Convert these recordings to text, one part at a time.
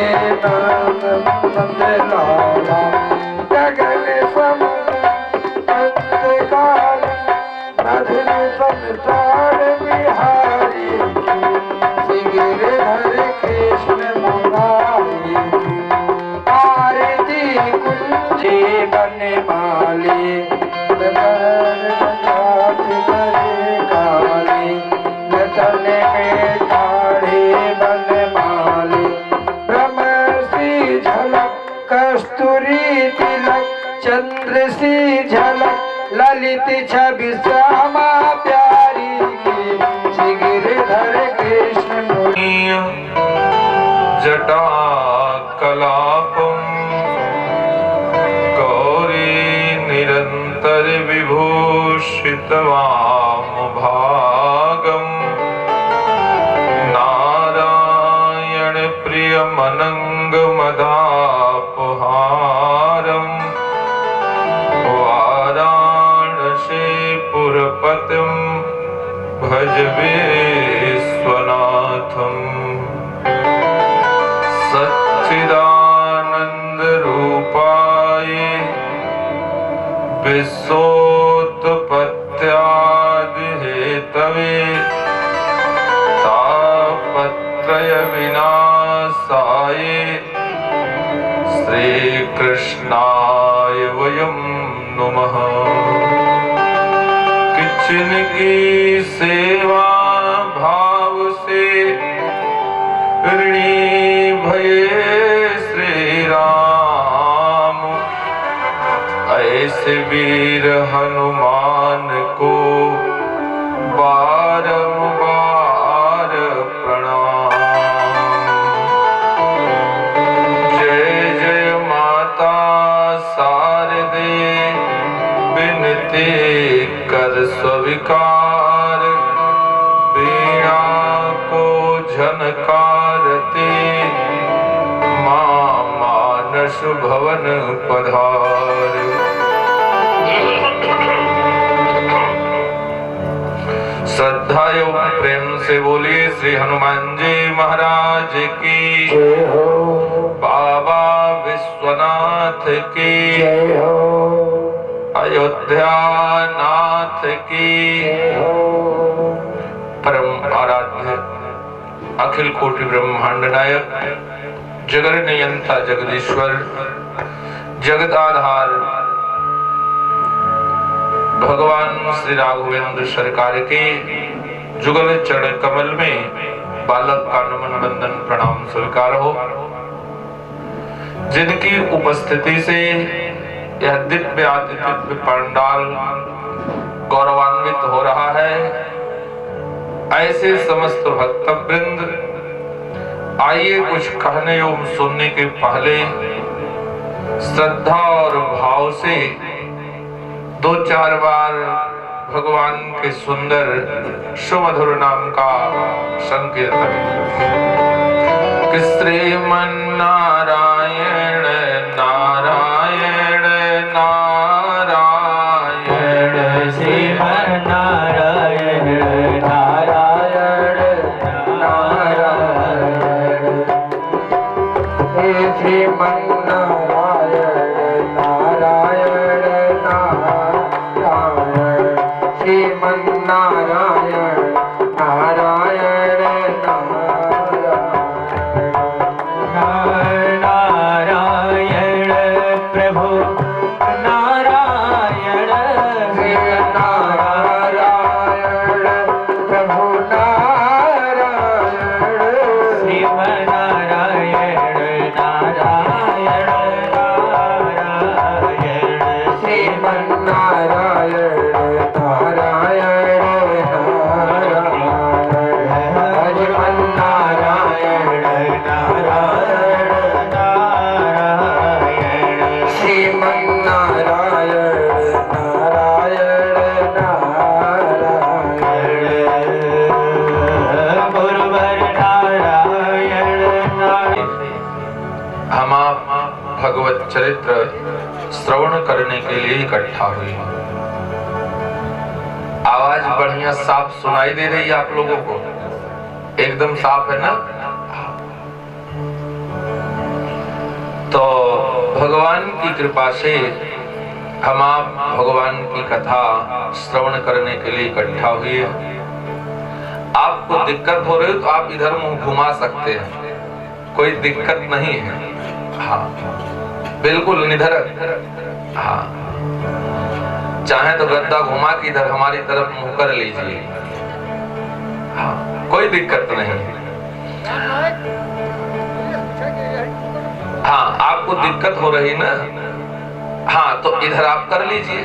नाम बदलावा गगन सम अंतकाल मधुर संसार बिहारी की गिरधर कृष्ण मुरारी आरती कुंजी बन माली कस्तूरी तिलक चंद्र सी झलक ललित छवि श्यामा प्यारी की श्री गिरधर कृष्ण मुनिया जटा कलापम गौरी निरंतर विभूषित वाम भागम नारायण प्रिय मनंग मदापहारम वाराणसी पुरपतिम भज विश्वनाथम सच्चिदानंद रूपाय विश्वोत्पत्त्यादि हेतवे तापत्रय विनाशाय श्री कृष्णाय वयं नमः। किचन की सेवा भाव से ऋणी भये श्री राम ऐसे वीर हनुमान को बारंबार प्रणाम। जय जय माता शारदे बिनती कर स्वीकार बीणा को झनकारते मां मानस भवन पधार। श्रद्धा एवं प्रेम से बोलिए श्री हनुमान जी महाराज की जय हो, बाबा विश्वनाथ की जय हो, अयोध्या नाथ की जय हो। परम आराध्य अखिल कोटि ब्रह्मांड नायक जगत नियंता जगदीश्वर जगत आधार भगवान श्री राघवेंद्र सरकार के जुगल चरण कमल में बालक का नमन बंदन प्रणाम स्वीकार हो। जिनकी उपस्थिति से यह दिव्य आदित्य पंडाल गौरवान्वित हो रहा है, ऐसे समस्त भक्तवृंद आइए कुछ कहने एवं सुनने के पहले श्रद्धा और भाव से दो चार बार भगवान के सुंदर सुमधुर नाम का संकीर्तन। कि श्रीमन्नारायण नारायण नारायण श्रीमन्नारायण नारायण नारायण हे श्रीमन्नारायण नारायण नारायण श्रीमन्नारायण नारायण नारायण प्रभु नारायण नारायण प्रभु नारायण श्रीमन्नारायण नारायण नारायण श्रीमन्नारायण नारायण नारायण नारायण नारायण श्रीमन्नारायण नारायण नारायण गुरुवर नारायण हम आप भगवत चरित्र श्रवण करने के लिए इकट्ठा हुए। आवाज बढ़िया साफ सुनाई दे रही है आप लोगों को? एकदम साफ है ना? भगवान की कृपा से हम आप भगवान की कथा श्रवण करने के लिए इकट्ठा हुए। आपको दिक्कत हो रही हो तो आप इधर मुंह घुमा सकते हैं, कोई दिक्कत नहीं है। हाँ, बिल्कुल निधड़क। हाँ, चाहे तो गद्दा घुमा के इधर हमारी तरफ मुंह कर लीजिए। हाँ, कोई दिक्कत नहीं। हाँ, आपको दिक्कत हो रही ना, हाँ तो इधर आप कर लीजिए,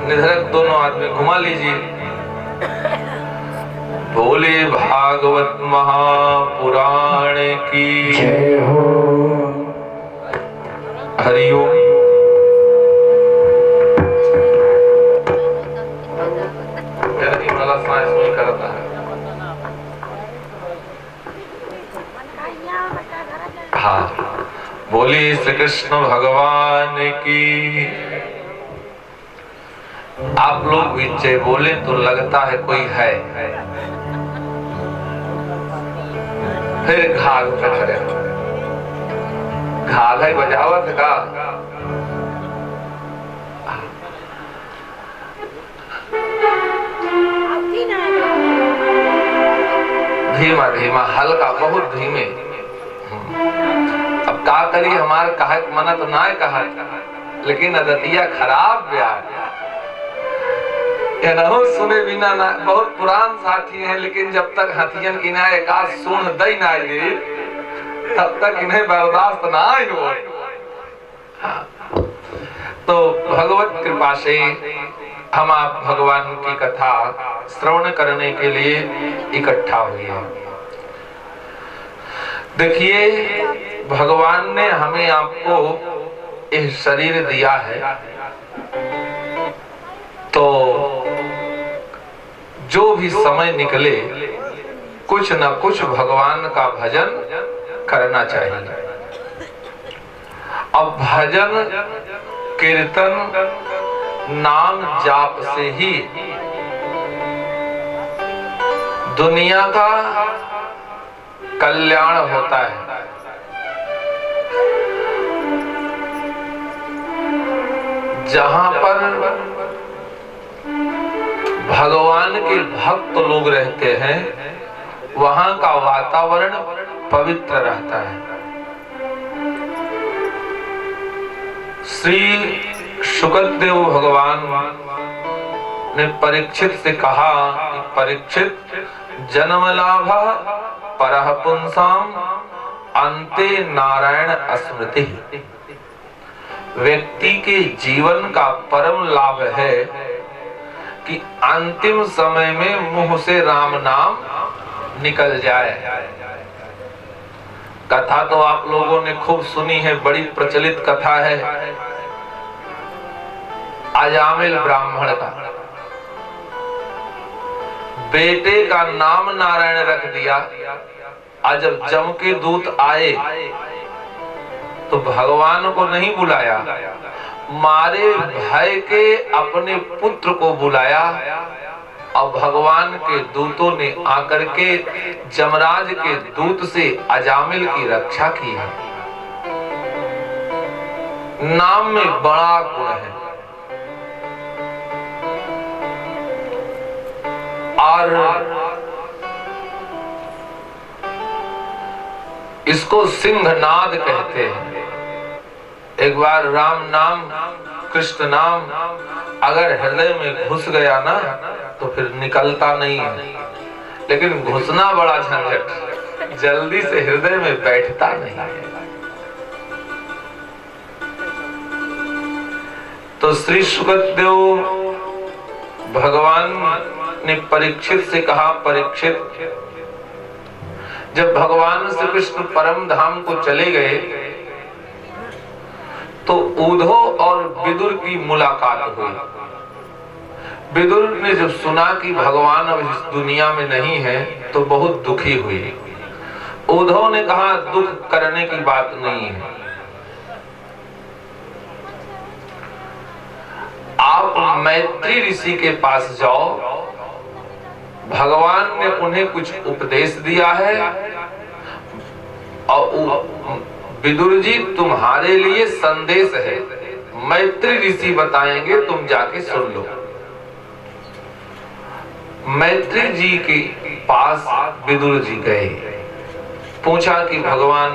निधड़क दोनों आदमी घुमा लीजिए। बोले भागवत महापुराण की जय हो। हरिओम। करता है। हाँ, बोली श्री कृष्ण भगवान की। आप लोग बीचे बोले तो लगता है कोई है, फिर घाघ पे खड़े, घाघ ही बजावत का। धीमा धीमा, हल्का, बहुत धीमे। अब का करी, हमारे कहा मना तो ना कहा, लेकिन अदतिया खराब ब्याह सुने बिना ना। बहुत पुरान साथी हैं, लेकिन जब तक हथियन की ना एक आध सुन दई ना दे तब तक इन्हें बर्दाश्त ना हो। हाँ, तो भगवत कृपा से हम आप भगवान की कथा श्रवण करने के लिए इकट्ठा हुए हैं। देखिए, भगवान ने हमें आपको यह शरीर दिया है, तो जो भी समय निकले कुछ न कुछ भगवान का भजन करना चाहिए। अब भजन कीर्तन नाम जाप से ही दुनिया का कल्याण होता है। जहां पर भगवान के भक्त लोग रहते हैं वहां का वातावरण पवित्र रहता है। श्री शुकदेव भगवान ने परीक्षित से कहा कि परीक्षित, जन्म लाभ परः पुंसाम अन्ते नारायण स्मृति। व्यक्ति के जीवन का परम लाभ है कि अंतिम समय में मुंह से राम नाम निकल जाए। कथा तो आप लोगों ने खूब सुनी है, बड़ी प्रचलित कथा है अजामिल ब्राह्मण का। बेटे का नाम नारायण रख दिया, आज जब जम के दूत आए तो भगवान को नहीं बुलाया, मारे भय के अपने पुत्र को बुलाया। और भगवान के दूतों ने आकर के जमराज के दूत से अजामिल की रक्षा की है। नाम में बड़ा गुण है। और इसको सिंहनाद कहते हैं। एक बार राम नाम, कृष्ण नाम अगर हृदय में घुस गया ना तो फिर निकलता नहीं है, लेकिन घुसना बड़ा झंझट, जल्दी से हृदय में बैठता नहीं है। तो श्री शुकदेव भगवान ने परीक्षित से कहा, परीक्षित, जब भगवान श्री कृष्ण परम धाम को चले गए तो उद्धव और विदुर की मुलाकात हुई। विदुर ने जब सुना कि भगवान अब इस दुनिया में नहीं है तो बहुत दुखी हुई। उद्धव ने कहा, दुख करने की बात नहीं है, आप मैत्री ऋषि के पास जाओ, भगवान ने उन्हें कुछ उपदेश दिया है और विदुर जी तुम्हारे लिए संदेश है, मैत्री ऋषि बताएंगे, तुम जाके सुन लो। मैत्री जी के पास विदुर जी गए, पूछा कि भगवान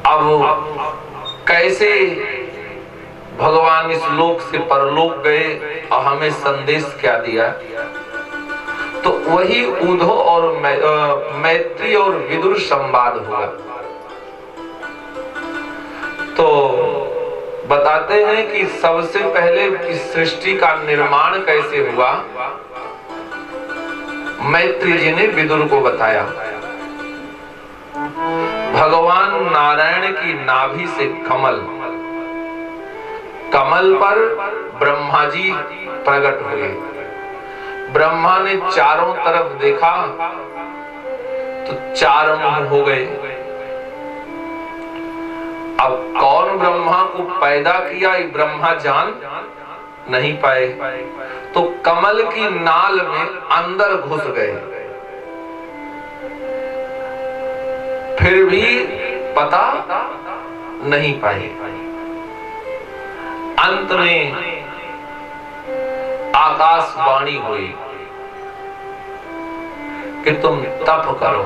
अब कैसे भगवान इस लोक से परलोक गए और हमें संदेश क्या दिया। तो वही उद्धव और मैत्री और विदुर संवाद हुआ। तो बताते हैं कि सबसे पहले इस सृष्टि का निर्माण कैसे हुआ, मैत्री जी ने विदुर को बताया। भगवान नारायण की नाभि से कमल, कमल पर ब्रह्मा जी प्रकट हुए। ब्रह्मा ने चारों तरफ देखा तो चार मुंह हो गए। अब कौन ब्रह्मा को पैदा किया ये ब्रह्मा जान नहीं पाए, तो कमल की नाल में अंदर घुस गए, फिर भी पता नहीं पाए। अंत में आकाशवाणी हुई कि तुम तप करो।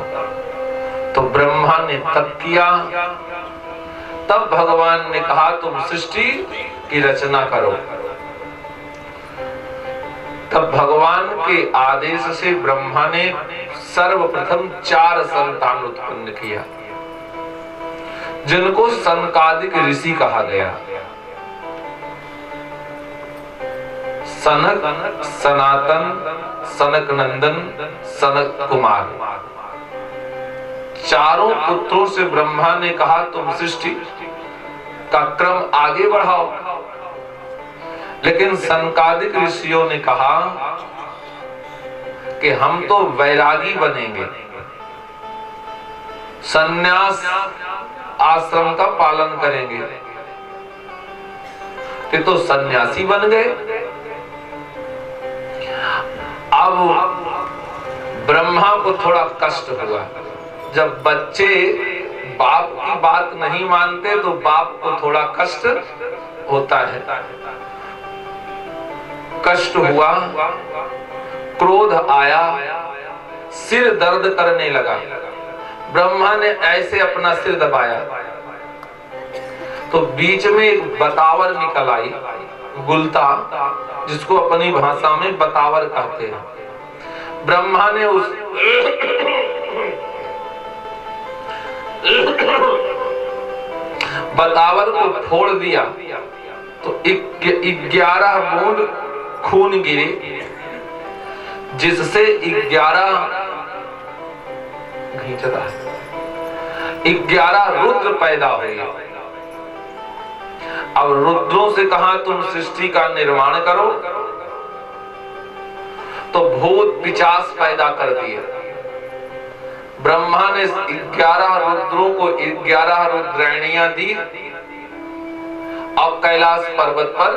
तो ब्रह्मा ने तप किया। तब भगवान ने कहा तुम सृष्टि की रचना करो। तब भगवान के आदेश से ब्रह्मा ने सर्वप्रथम 4 संतान उत्पन्न किया, जिनको सनकादिक ऋषि कहा गया। सनक, सनातन, सनक नंदन, सनक कुमार। चारों पुत्रों से ब्रह्मा ने कहा तुम सृष्टि का क्रम आगे बढ़ाओ। लेकिन सनकादिक ऋषियों ने कहा कि हम तो वैरागी बनेंगे, संन्यास आश्रम का पालन करेंगे। ये तो सन्यासी बन गए। अब ब्रह्मा को थोड़ा कष्ट हुआ। जब बच्चे बाप की बात नहीं मानते तो बाप को थोड़ा कष्ट होता है। कष्ट हुआ, क्रोध आया, सिर दर्द करने लगा। ब्रह्मा ने ऐसे अपना सिर दबाया तो बीच में एक बतावर निकल आई, गुलता, जिसको अपनी भाषा में बतावर कहते हैं। ब्रह्मा ने उस बतावर को फोड़ दिया तो 11 बूंद खून गिरे, जिससे 11 रुद्र पैदा हुए। अब रुद्रों से कहा तुम सृष्टि का निर्माण करो, तो भूत पिशाच पैदा कर दिए। ब्रह्मा ने 11 रुद्रों को 11 रुद्राणियां दी और कैलाश पर्वत पर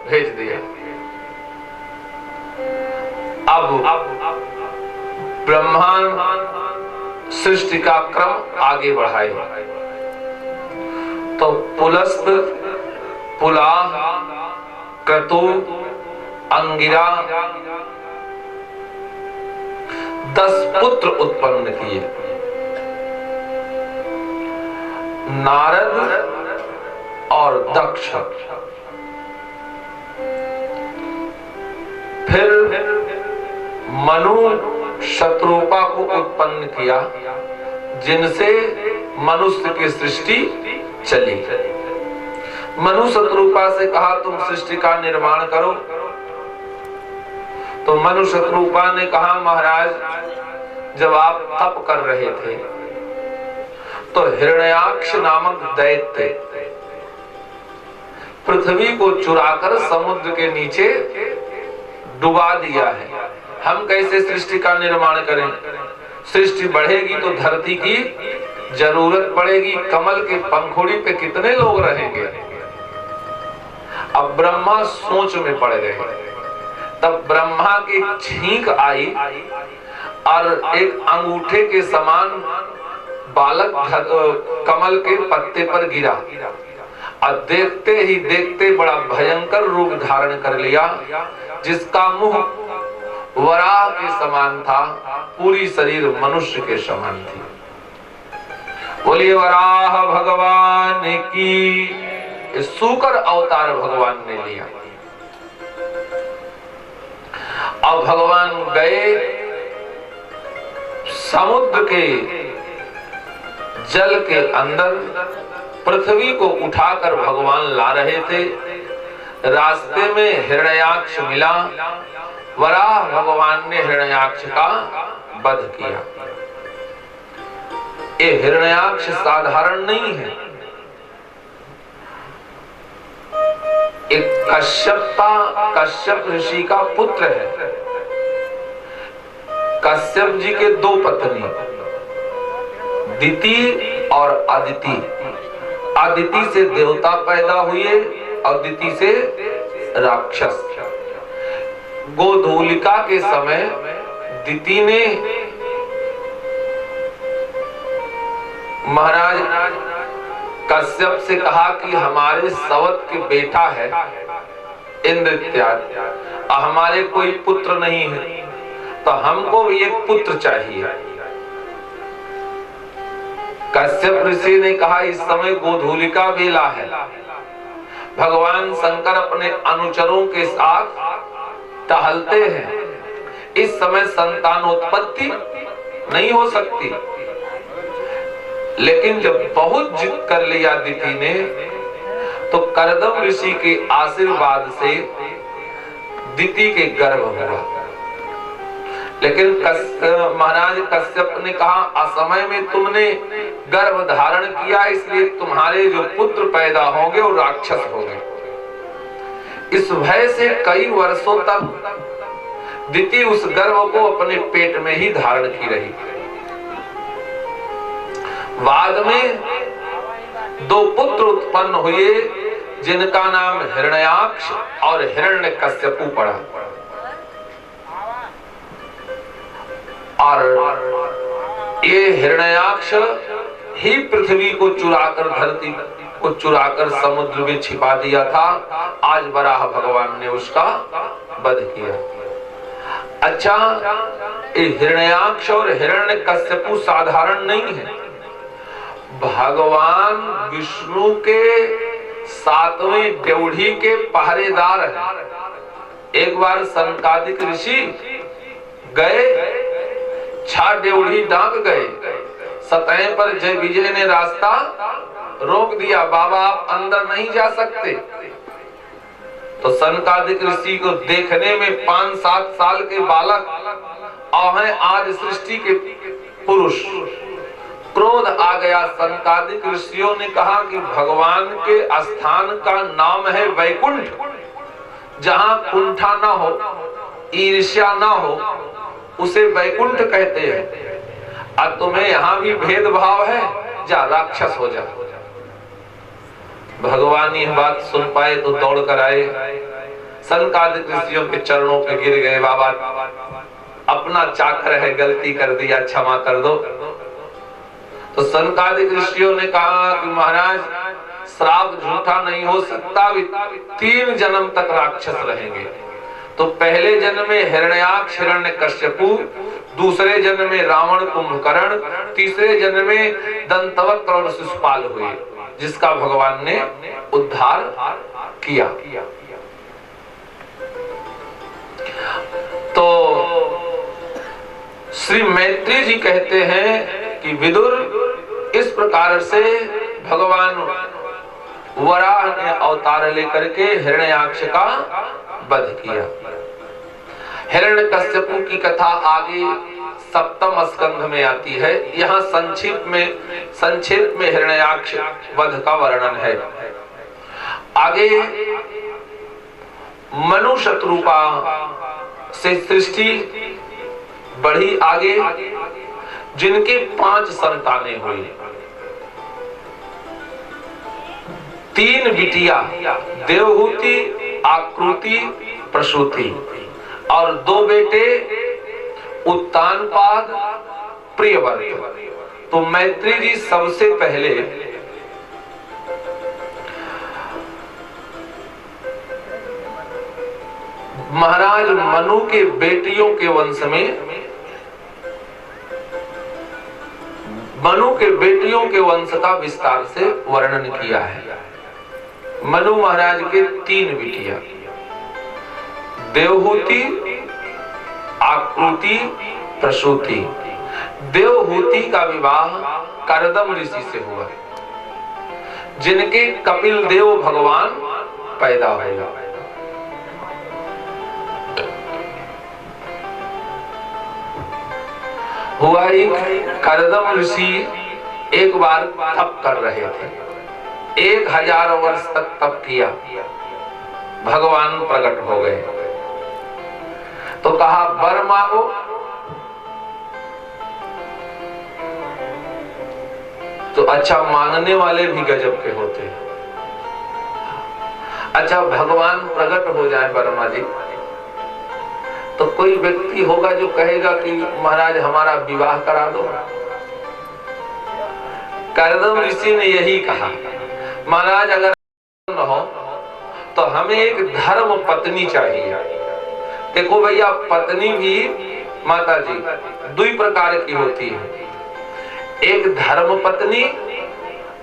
भेज दिया। अब ब्रह्मा सृष्टि का क्रम आगे बढ़ाए। तो पुलस्त, पुलाह, क्रतु, अंगिरा 10 पुत्र उत्पन्न किए। नारद और दक्ष। फिर मनु शत्रुपा को उत्पन्न किया, जिनसे मनुष्य की सृष्टि चली। मनु शत्रुपा से कहा तुम सृष्टि का निर्माण करो, तो मनु शत्रुपा ने कहा महाराज, जब आप तप कर रहे थे तो हिरण्याक्ष नामक दैत्य पृथ्वी को चुराकर समुद्र के नीचे डुबा दिया है। हम कैसे सृष्टि का निर्माण करें? सृष्टि बढ़ेगी तो धरती की जरूरत पड़ेगी। कमल के पंखुड़ी पे कितने लोग रहेंगे? अब ब्रह्मा सोच में पड़ गए। तब ब्रह्मा की छींक आई और एक अंगूठे के समान बालक कमल के पत्ते पर गिरा और देखते ही देखते बड़ा भयंकर रूप धारण कर लिया, जिसका मुंह वराह के समान था, पूरी शरीर मनुष्य के समान थी। बोलिए वराह भगवान की। सूकर अवतार भगवान ने लिया। अब भगवान गए समुद्र के जल के अंदर, पृथ्वी को उठाकर भगवान ला रहे थे। रास्ते में हिरण्याक्ष मिला। वराह भगवान ने हिरण्याक्ष का वध किया। ये हिरण्याक्ष साधारण नहीं है। एक कश्यप ऋषि का पुत्र है। कश्यप जी के दो पत्नी, दिति और अदिति। अदिति से देवता पैदा हुए और दिति से राक्षस। गोधूलिका के समय दिति ने महाराज कश्यप से कहा कि हमारे सवत के बेटा है इंद्र इत्यादि, हमारे कोई पुत्र नहीं है, तो हमको भी एक पुत्र चाहिए। कश्यप ऋषि ने कहा इस समय गोधूलिका बेला है। भगवान शंकर अपने अनुचरों के साथ टहलते हैं। इस समय संतानोत्पत्ति नहीं हो सकती। लेकिन जब बहुत जिद कर लिया दिति ने, तो करदम ऋषि के आशीर्वाद से दिति के गर्भ हुआ। लेकिन महाराज कश्यप ने कहा असमय में तुमने गर्भ धारण किया, इसलिए तुम्हारे जो पुत्र पैदा होंगे वो राक्षस होंगे। इस भय से कई वर्षों तक दिति उस गर्भ को अपने पेट में ही धारण की रही। बाद में दो पुत्र उत्पन्न हुए, जिनका नाम हिरण्याक्ष और हिरण्यकश्यपु पड़ा। और ये हिरण्याक्ष ही पृथ्वी को चुराकर, धरती को चुराकर समुद्र में छिपा दिया था। आज वराह भगवान ने उसका वध किया। अच्छा, ये हिरण्याक्ष और हिरण्यकश्यपु साधारण नहीं है। भगवान विष्णु के 7वें ड्योढ़ी के पहरेदार हैं। एक बार सनकादिक ऋषि गए, 6 ड्योढ़ी डांक गए। सतह पर जय विजय ने रास्ता रोक दिया, बाबा आप अंदर नहीं जा सकते। तो सनकादिक ऋषि को देखने में 5-7 साल के बालक और हैं आज सृष्टि के पुरुष। क्रोध आ गया। सनकादिक ऋषियों ने कहा कि भगवान के स्थान का नाम है वैकुंठ, जहां कुंठा ना हो, ईर्ष्या ना हो, उसे वैकुंठ कहते हैं। अब तुम्हें यहाँ भी भेदभाव है, जा राक्षस हो जा। भगवान ये बात सुन पाए तो दौड़ कर आए, सनकादिक ऋषियों के चरणों पे गिर गए। बाबा अपना चाकर है, गलती कर दिया, क्षमा कर दो। तो सनकादिक ऋषियों ने कहा कि महाराज श्राप झूठा नहीं हो सकता, 3 जन्म तक राक्षस रहेंगे। तो पहले जन्म में हिरण्याक्ष हिरण्यकश्यपु, दूसरे जन्म में रावण कुंभकर्ण, तीसरे जन्म में दंतवक्र और शिशुपाल हुए, जिसका भगवान ने उद्धार किया। तो श्री मैत्री जी कहते हैं कि विदुर इस प्रकार से भगवान वराह ने अवतार लेकर के हिरण्याक्ष का वध किया। हिरण्यकश्यपु की कथा आगे 7वें स्कंध में आती है। यहाँ संक्षेप में हिरण्याक्ष वध का वर्णन है। आगे मनु शत्रुपा से सृष्टि बढ़ी आगे, जिनके 5 संतानें हुई। 3 बिटिया देवहूति, आकृति, प्रसूति और 2 बेटे उत्तानपाद, प्रियव्रत। तो मैत्री जी सबसे पहले महाराज मनु के बेटियों के वंश में, मनु के बेटियों के वंश का विस्तार से वर्णन किया है। मनु महाराज के 3 बिटिया, देवहूति, आकृति, प्रसूति। देवहूति का विवाह करदम ऋषि से हुआ, जिनके कपिल देव भगवान पैदा हुआ। करदम ऋषि एक बार तप कर रहे थे, 1000 वर्ष तक तप किया, भगवान प्रकट हो गए। तो कहा वर मांगो। तो अच्छा, मांगने वाले भी गजब के होते हैं। अच्छा, भगवान प्रकट हो जाए वर्मा जी, तो कोई व्यक्ति होगा जो कहेगा कि महाराज हमारा विवाह करा दो। करदम ऋषि ने यही कहा, महाराज अगर न हो तो हमें एक धर्म पत्नी चाहिए। देखो भैया, पत्नी भी माता जी 2 प्रकार की होती है, एक धर्म पत्नी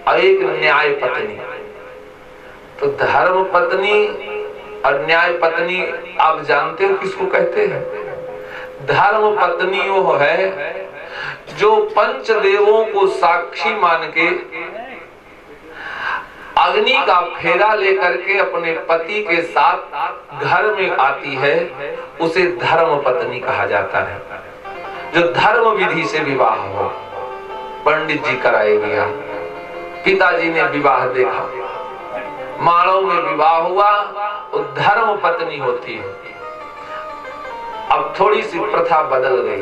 और एक न्याय पत्नी। तो धर्म पत्नी और न्याय पत्नी आप जानते हो किसको कहते हैं? धर्म पत्नी वो है जो पंचदेवों को साक्षी मान के अग्नि का फेरा लेकर के अपने पति के साथ घर में आती है, उसे धर्म पत्नी कहा जाता है। जो धर्म विधि से विवाह हो, पंडित जी कराए गया, पिताजी ने विवाह देखा, माणों में विवाह हुआ, वो धर्म पत्नी होती है। अब थोड़ी सी प्रथा बदल गई,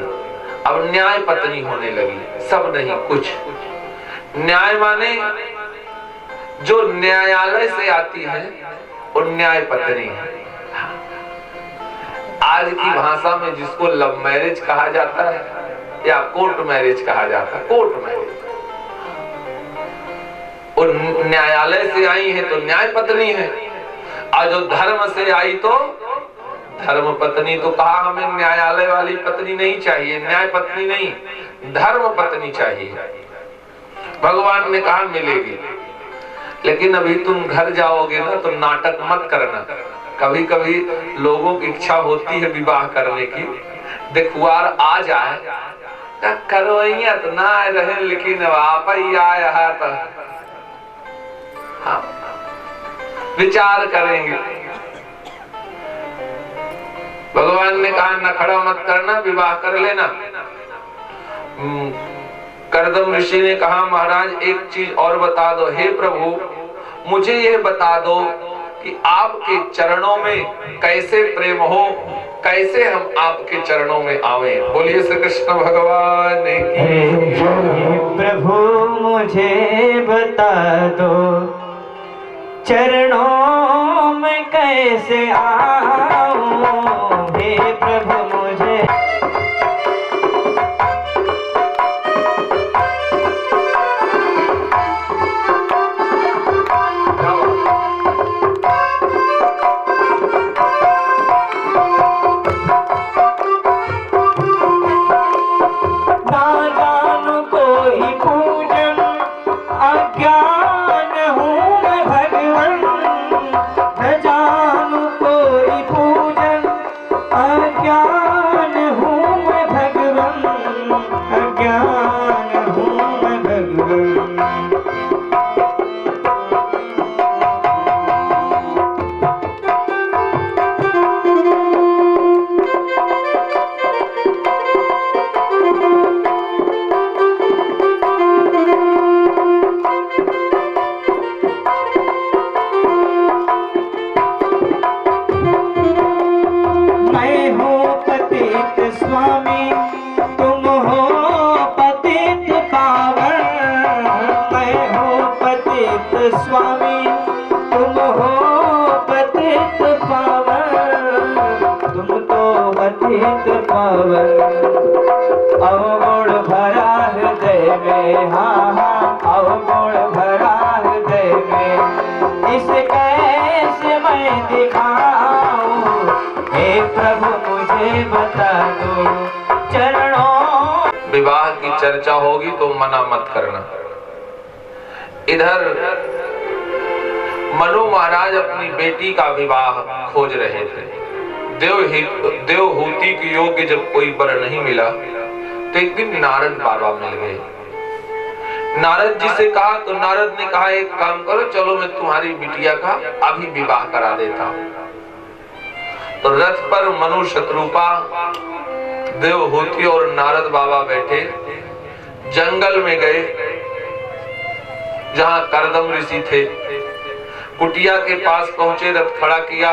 अब न्याय पत्नी होने लगी। सब नहीं, कुछ। न्याय माने जो न्यायालय से आती है वो न्याय पत्नी है। आज की भाषा में जिसको लव मैरिज कहा जाता है या कोर्ट मैरिज कहा जाता है, कोर्ट मैरिज, और न्यायालय से आई है तो न्याय पत्नी है, और जो धर्म से आई तो धर्म पत्नी। तो कहा हमें न्यायालय वाली पत्नी नहीं चाहिए, न्याय पत्नी नहीं, धर्म पत्नी चाहिए। भगवान ने कहा मिलेगी, लेकिन अभी तुम घर जाओगे ना तो नाटक मत करना। कभी कभी लोगों की इच्छा होती है विवाह करने की, देखुआर आ जाए करो तो ना रहे, लेकिन आप ही आया है तो हाँ, विचार करेंगे। भगवान ने कहा नखड़ा मत करना, विवाह कर लेना। करदम ऋषि ने कहा महाराज एक चीज और बता दो, हे प्रभु मुझे यह बता दो कि आपके चरणों में कैसे प्रेम हो, कैसे हम आपके चरणों में आवे। बोलिए श्री कृष्ण भगवान की। प्रभु मुझे बता दो चरणों में कैसे आऊं, हे प्रभु मुझे पूजन में, हाँ हाँ अवगुण भरा हृदय में, इस कैसे मैं दिखाऊं, हे प्रभु मुझे बता दो चरणों। विवाह की चर्चा होगी तो मना मत करना। इधर मनु महाराज अपनी बेटी का विवाह खोज रहे थे। देवहूति के योग्य जब कोई वर नहीं मिला तो एक दिन नारद बाबा मिल गए। नारद जी से कहा तो नारद ने कहा एक काम करो, चलो मैं तुम्हारी बिटिया का अभी विवाह करा देता हूं। तो रथ पर मनु शत्रुपा, देवहूति और नारद बाबा बैठे जंगल में गए जहां करदम ऋषि थे। कुटिया के पास पहुंचे, रथ खड़ा किया।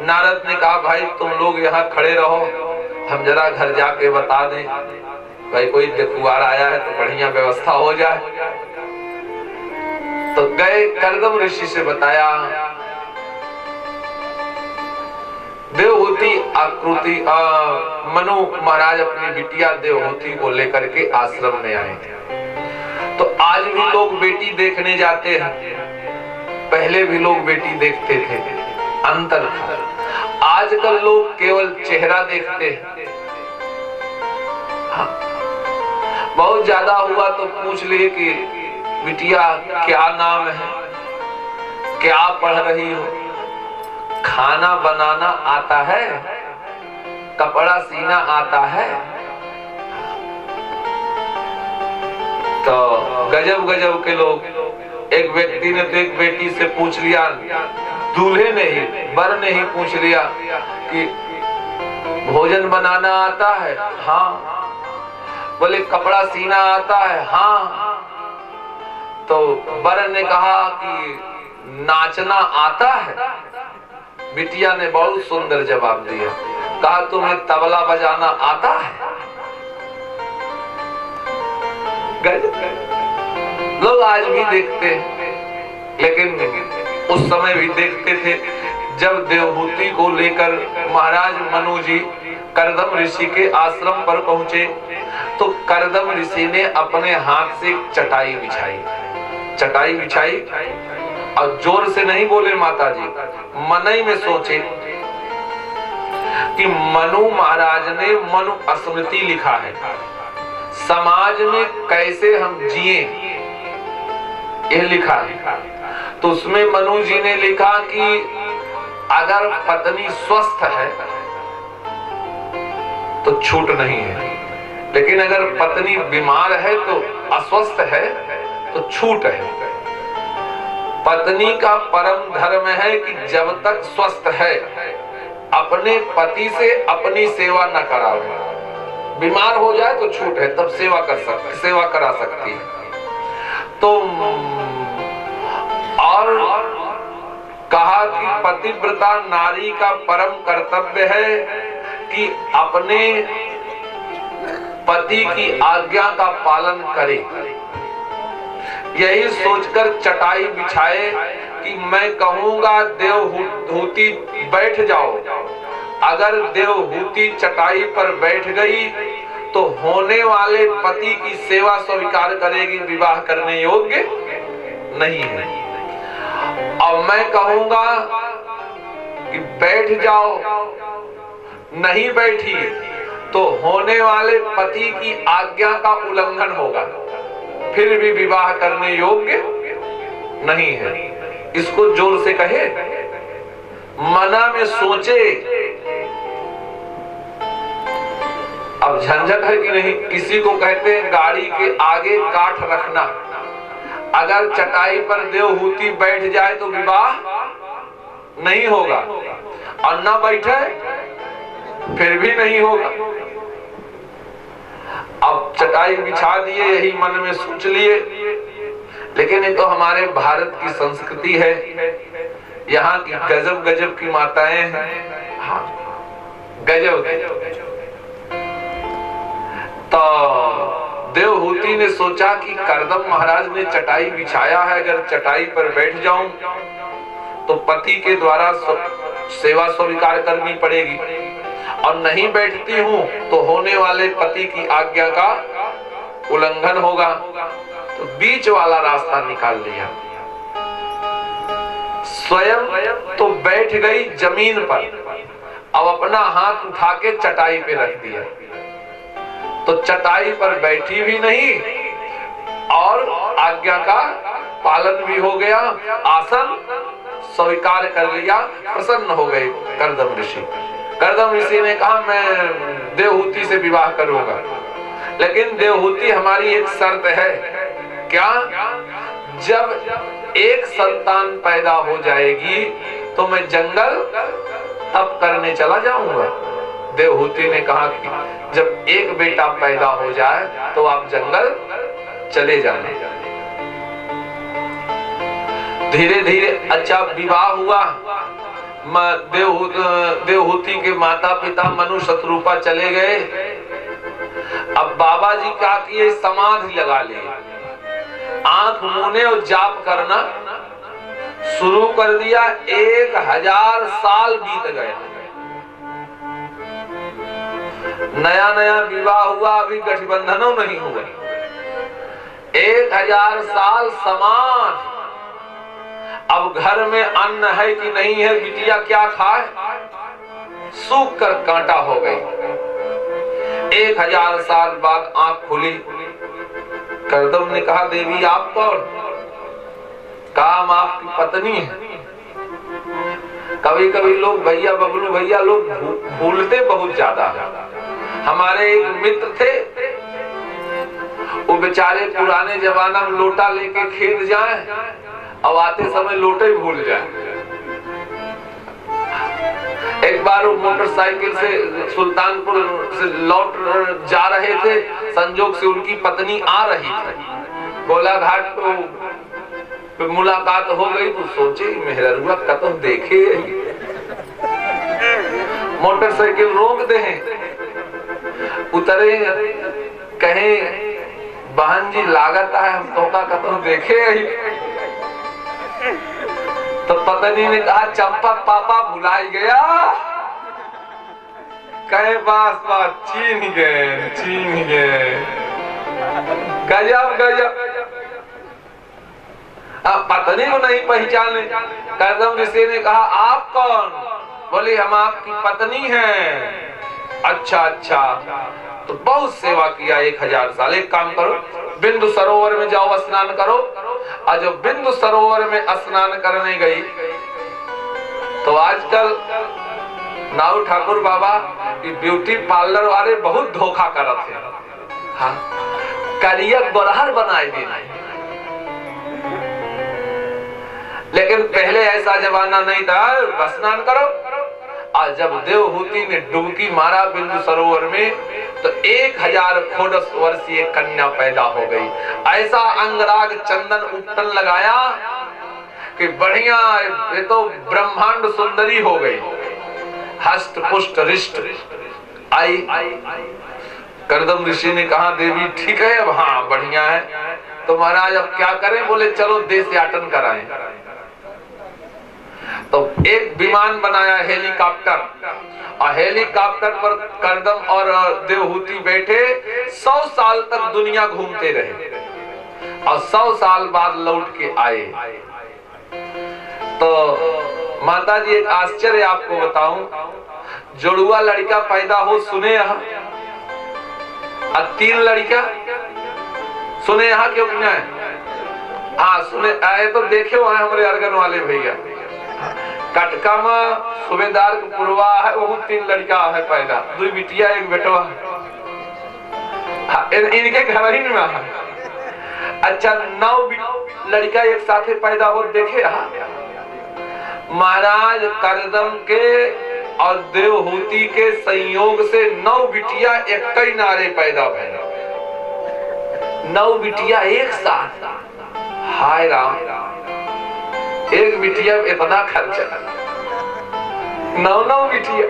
नारद ने कहा भाई तुम लोग यहाँ खड़े रहो, हम जरा घर जाके बता दें, भाई कोई देखुआर आया है तो बढ़िया व्यवस्था हो जाए। तो गए, करदम ऋषि से बताया। देवहूति आकृति मनु महाराज अपनी बिटिया देवहूति को लेकर के आश्रम में आए। तो आज भी लोग बेटी देखने जाते हैं, पहले भी लोग बेटी देखते थे, अंतर था। आजकल लोग केवल चेहरा देखते हैं। हाँ। बहुत ज्यादा हुआ तो पूछ लिए कि बिटिया क्या नाम है, क्या पढ़ रही हो, खाना बनाना आता है, कपड़ा सीना आता है। तो गजब गजब के लोग। एक व्यक्ति ने तो एक बेटी से पूछ लिया, दूल्हे ने ही, वर ने ही पूछ लिया कि भोजन बनाना आता है? हाँ। बोले कपड़ा सीना आता है? हाँ। तो वर ने कहा कि नाचना आता है? बिटिया ने बहुत सुंदर जवाब दिया, कहा तुम्हें तबला बजाना आता है? लोग आज भी देखते हैं, लेकिन उस समय भी देखते थे। जब देवहूति को लेकर महाराज मनु जी करदम ऋषि के आश्रम पर पहुंचे तो करदम ऋषि ने अपने हाथ से चटाई बिछाई और जोर से नहीं बोले माता जी, मनई में सोचे कि मनु महाराज ने मनु स्मृति लिखा है, समाज में कैसे हम जिए, यह लिखा है। तो उसमें मनु जी ने लिखा कि अगर पत्नी स्वस्थ है तो छूट नहीं है, लेकिन अगर पत्नी बीमार है तो अस्वस्थ है तो छूट है। पत्नी का परम धर्म है कि जब तक स्वस्थ है अपने पति से अपनी सेवा न करावे, बीमार हो जाए तो छूट है, तब सेवा करा सकती है। तो और कहा कि पतिव्रता नारी का परम कर्तव्य है कि अपने पति की आज्ञा का पालन करे। यही सोचकर चटाई बिछाए कि मैं कहूंगा देवहूति बैठ जाओ, अगर देवहूति चटाई पर बैठ गई तो होने वाले पति की सेवा स्वीकार करेगी, विवाह करने योग्य नहीं है। और मैं कहूंगा कि बैठ जाओ, नहीं बैठी तो होने वाले पति की आज्ञा का उल्लंघन होगा, फिर भी विवाह करने योग्य नहीं है। इसको जोर से कहे, मना में सोचे। अब झंझट है कि नहीं? किसी को कहते हैं गाड़ी के आगे काठ रखना, अगर चटाई पर देवहूति बैठ जाए तो विवाह नहीं होगा, और ना बैठे फिर भी नहीं होगा। अब चटाई बिछा दिए, यही मन में सोच लिए, लेकिन ये तो हमारे भारत की संस्कृति है, यहाँ की गजब गजब की माताएं हैं। हाँ, गजब। तो देवहूति ने सोचा कि करदम महाराज ने चटाई बिछाया है, अगर चटाई पर बैठ जाऊं तो पति के द्वारा सेवा स्वीकार करनी पड़ेगी, और नहीं बैठती हूं तो होने वाले पति की आज्ञा का उल्लंघन होगा, तो बीच वाला रास्ता निकाल लिया। स्वयं तो बैठ गई जमीन पर, अब अपना हाथ उठा के चटाई पे रख दिया, तो चटाई पर बैठी भी नहीं और आज्ञा का पालन भी हो गया, आसन स्वीकार कर लिया, प्रसन्न हो गए कर्दम ऋषि। कर्दम ऋषि ने कहा मैं देवहूति से विवाह करूंगा, लेकिन देवहूति हमारी एक शर्त है। क्या? जब एक संतान पैदा हो जाएगी तो मैं जंगल तप करने चला जाऊंगा। देवहूति ने कहा कि जब एक बेटा पैदा हो जाए तो आप जंगल चले जाना। धीरे धीरे अच्छा विवाह हुआ। देवहूति के माता पिता मनु शत्रुपा चले गए। अब बाबा जी क्या किए, समाधि लगा ली, आंख मूने और जाप करना शुरू कर दिया। 1000 साल बीत गए। नया नया विवाह हुआ, अभी गठबंधनों नहीं हुआ। 1000 साल समाधि। अब घर में अन्न है कि नहीं है, बिटिया क्या खाए, सूख कर कांटा हो गई। 1000 साल बाद आंख खुली। कर्दम ने कहा देवी आप कौन? कहा हम आपकी पत्नी है। कभी कभी लोग भैया बबलू भैया लोग भूलते बहुत ज्यादा। हमारे एक मित्र थे, वो बेचारे पुराने जमाना में लोटा लेके खेत जाए, अब आते समय लोटे ही भूल जाए। एक बार वो मोटरसाइकिल से सुल्तानपुर से लौट जा रहे थे, संजोग से उनकी पत्नी आ रही थी। गोला घाट पे मुलाकात हो गई तो सोचे मेहरुआ कतम देखे, मोटरसाइकिल रोक दे, उतरे, कहे बहन जी लागत है हम तो का कतम देखे। तो पत्नी ने कहा चंपक पापा भुलाई गया, कहे बास बात चीन गए। गजब गजब। अब पत्नी को नहीं पहचाने। कर्दम ऋषि ने कहा आप कौन? बोले हम आपकी पत्नी हैं। अच्छा अच्छा, तो बहुत सेवा किया 1000 साल। एक काम करो, बिंदु सरोवर में जाओ स्नान करो। और जब बिंदु सरोवर में स्नान करने गई तो आजकल नाऊ ठाकुर बाबा ब्यूटी पार्लर वाले बहुत धोखा करते हैं। हाँ, करियर बरहर बनाए देना, लेकिन पहले ऐसा जमाना नहीं था। स्नान करो। और जब देवहूति ने डुबकी मारा बिंदु सरोवर में तो 1000 खोडस वर्षीय कन्या पैदा हो गई। ऐसा अंगराग चंदन उपटन लगाया कि बढ़िया, ये तो ब्रह्मांड सुंदरी हो गई, हष्ट पुष्ट रिष्ट आई। कर्दम ऋषि ने कहा देवी ठीक है, अब हाँ बढ़िया है, तो महाराज अब क्या करें? बोले चलो देश याटन कराएं। तो एक विमान बनाया, हेलीकॉप्टर, और हेलीकॉप्टर पर कर्दम और देवहूति बैठे 100 साल तक दुनिया घूमते रहे और 100 साल बाद लौट के आए। तो माता जी एक आश्चर्य आपको बताऊं, जुड़वा लड़का पैदा हो सुने यहाँ, और 3 लड़का सुने यहाँ क्यों नहीं? हाँ सुने आए तो देखे वहां हमारे अर्गन वाले भैया कटका में सूबेदार पुरवा है, वो 3 लड़का है पैदा, 2 बिटिया 1 बेटवा। हाँ, इनके घर ही में है। अच्छा 9 लड़का एक साथ पैदा हो देखे। हाँ, महाराज कर्दम के और देवहूति के संयोग से 9 बिटिया एक ही नारे पैदा भई। 9 बिटिया एक साथ। हाय राम, एक बिटिया इतना खर्चा, 9 बिटिया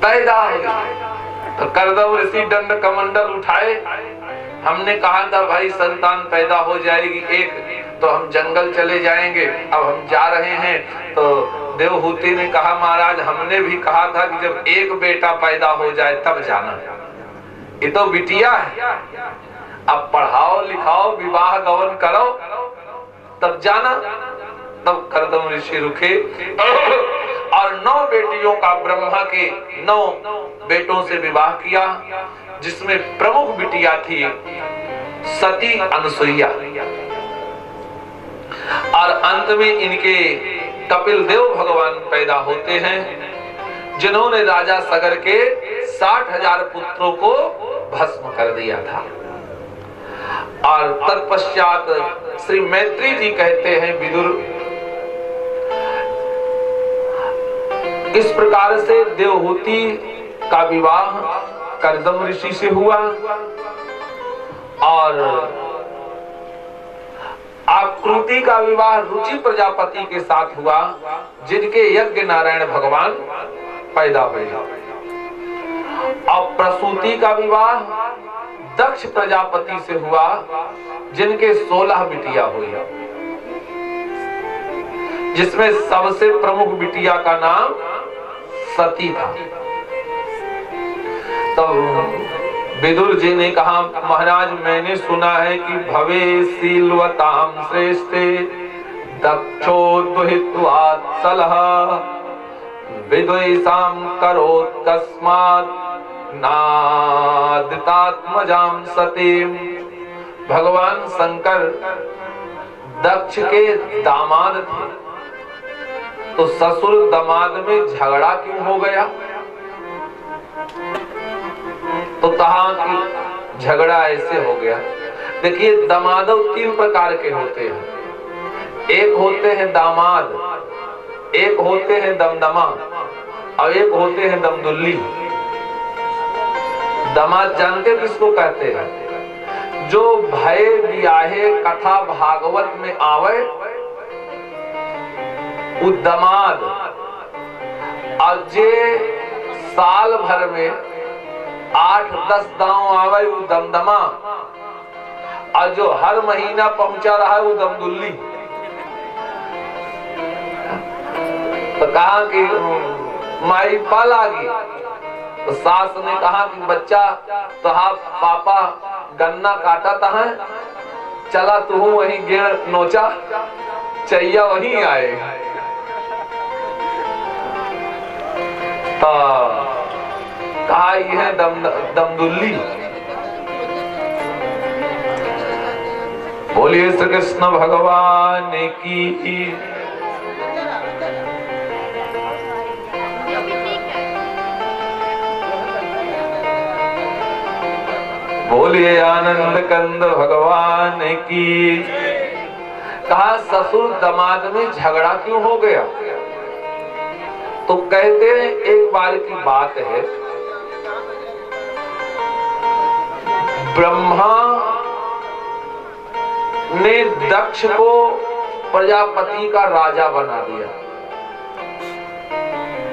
पैदा हो गई। तो कर्दम ऋषि दंड कमंडल उठाए। हमने कहा था भाई संतान पैदा हो जाएगी एक, तो हम जंगल चले जाएंगे, अब हम जा रहे हैं। तो देवहूति ने कहा महाराज हमने भी कहा था कि जब एक बेटा पैदा हो जाए तब जाना। ये तो बिटिया है, अब पढ़ाओ लिखाओ विवाह गवन करो तब जाना। तब कर्दम ऋषि रुके और 9 बेटियों का ब्रह्मा के 9 बेटों से विवाह किया, जिसमें प्रमुख बिटिया थी सती अनुसुईया। और अंत में इनके कपिल देव भगवान पैदा होते हैं, जिन्होंने राजा सगर के 60,000 पुत्रों को भस्म कर दिया था। और तत्पश्चात श्री मैत्री जी कहते हैं, विदुर इस प्रकार से देवहूति का विवाह कर्दम ऋषि से हुआ और आकृति का विवाह रुचि प्रजापति के साथ हुआ, जिनके यज्ञ नारायण भगवान पैदा हुए। और प्रसूति का विवाह दक्ष प्रजापति से हुआ, जिनके 16 बिटिया हुई, जिसमें सबसे प्रमुख बिटिया का नाम सती था। तब विदुर जी ने कहा, महाराज मैंने सुना है कि भवे शीलवताम श्रेष्ठे दक्षो दुहित्वात्सलः विद्वेषाम करोत् कस्मात् नादितात्मजाम सतीम। भगवान शंकर दक्ष के दामाद थे, तो ससुर दामाद में झगड़ा क्यों हो गया? तो कहा कि झगड़ा ऐसे हो गया। देखिए, दामादो 3 प्रकार के होते हैं। एक होते हैं दामाद, एक होते हैं दमदमा और एक होते हैं दमदुल्ली। दामाद जानते किसको कहते हैं? जो भय ब्याहे कथा भागवत में आवे वो दामाद, और जे साल भर में 8-10 दांव आवे वो दमदमा, और जो हर महीना पहुंचा रहा है वो दमदुल्ली। तो कहा कि माई पल आ गई, तो सास ने कहा कि बच्चा तो हाँ पापा गन्ना काटा था है, चला तू वही गेड़ नोचा, चैया वही आए। कहा ये है दमदुल्ली। बोलिए श्री कृष्ण भगवान की। बोलिए आनंद कंद भगवान की। कहा ससुर दामाद में झगड़ा क्यों हो गया? तो कहते हैं एक बार की बात है, ब्रह्मा ने दक्ष को प्रजापति का राजा बना दिया।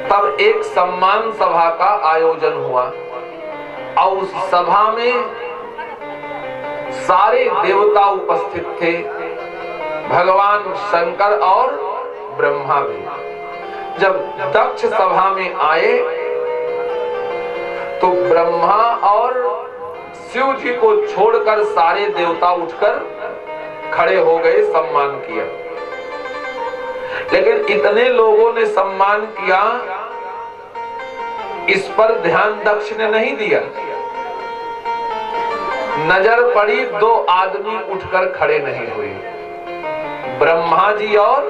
तब एक सम्मान सभा का आयोजन हुआ और उस सभा में सारे देवता उपस्थित थे, भगवान शंकर और ब्रह्मा भी। जब दक्ष सभा में आए तो ब्रह्मा और शिव जी को छोड़कर सारे देवता उठकर खड़े हो गए, सम्मान किया। लेकिन इतने लोगों ने सम्मान किया, इस पर ध्यान दक्ष ने नहीं दिया। नजर पड़ी 2 आदमी उठकर खड़े नहीं हुए, ब्रह्मा जी और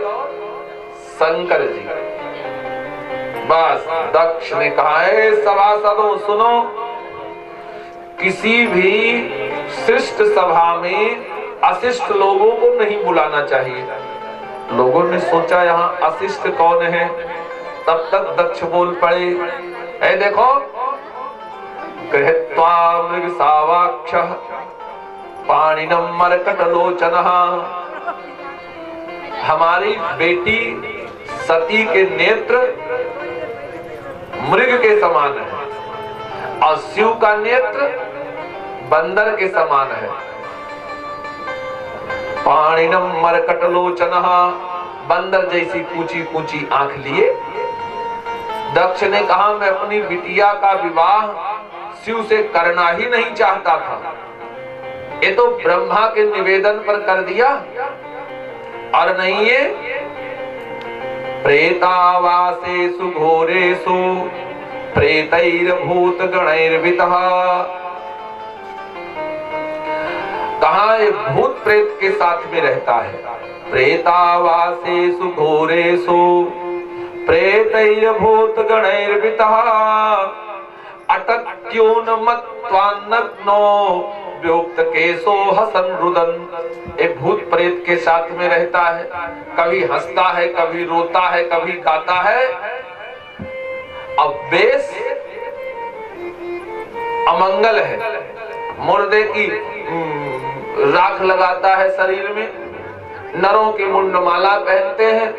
शंकर जी। बस दक्ष ने कहा, है सभासदों सुनो, किसी भी शिष्ट सभा में अशिष्ट लोगों को नहीं बुलाना चाहिए। लोगों ने सोचा यहाँ अशिष्ट कौन है, तब तक दक्ष बोल पड़े, ऐ देखो गृहीत्वा मृगसावाक्षः पाणिनं मरकटलोचनः। हमारी बेटी सती के नेत्र मृग के समान है और शिव का नेत्र बंदर के समान है। पाणिनं मरकटलोचनः, बंदर जैसी ऊंची ऊंची आंख लिए। दक्ष ने कहा, मैं अपनी बिटिया का विवाह शिव से करना ही नहीं चाहता था। ये तो ब्रह्मा के निवेदन पर कर दिया। और नहीं ये प्रेतावासेषु घोरेषु प्रेतैर्भूत गणैर्वितः, कहाँ ये भूत प्रेत के साथ में रहता है। प्रेतावासेषु घोरेषु प्रेतैर्भूत गणैर्वितः अटत्योन्मत्त्वान्नग्नो व्योक्त केशो हसन रुदन। एक भूत प्रेत के साथ में रहता है, कभी हंसता है, कभी रोता है, कभी गाता है। अब बेस अमंगल है, मुर्दे की राख लगाता है शरीर में, नरों की मुंडमाला पहनते हैं।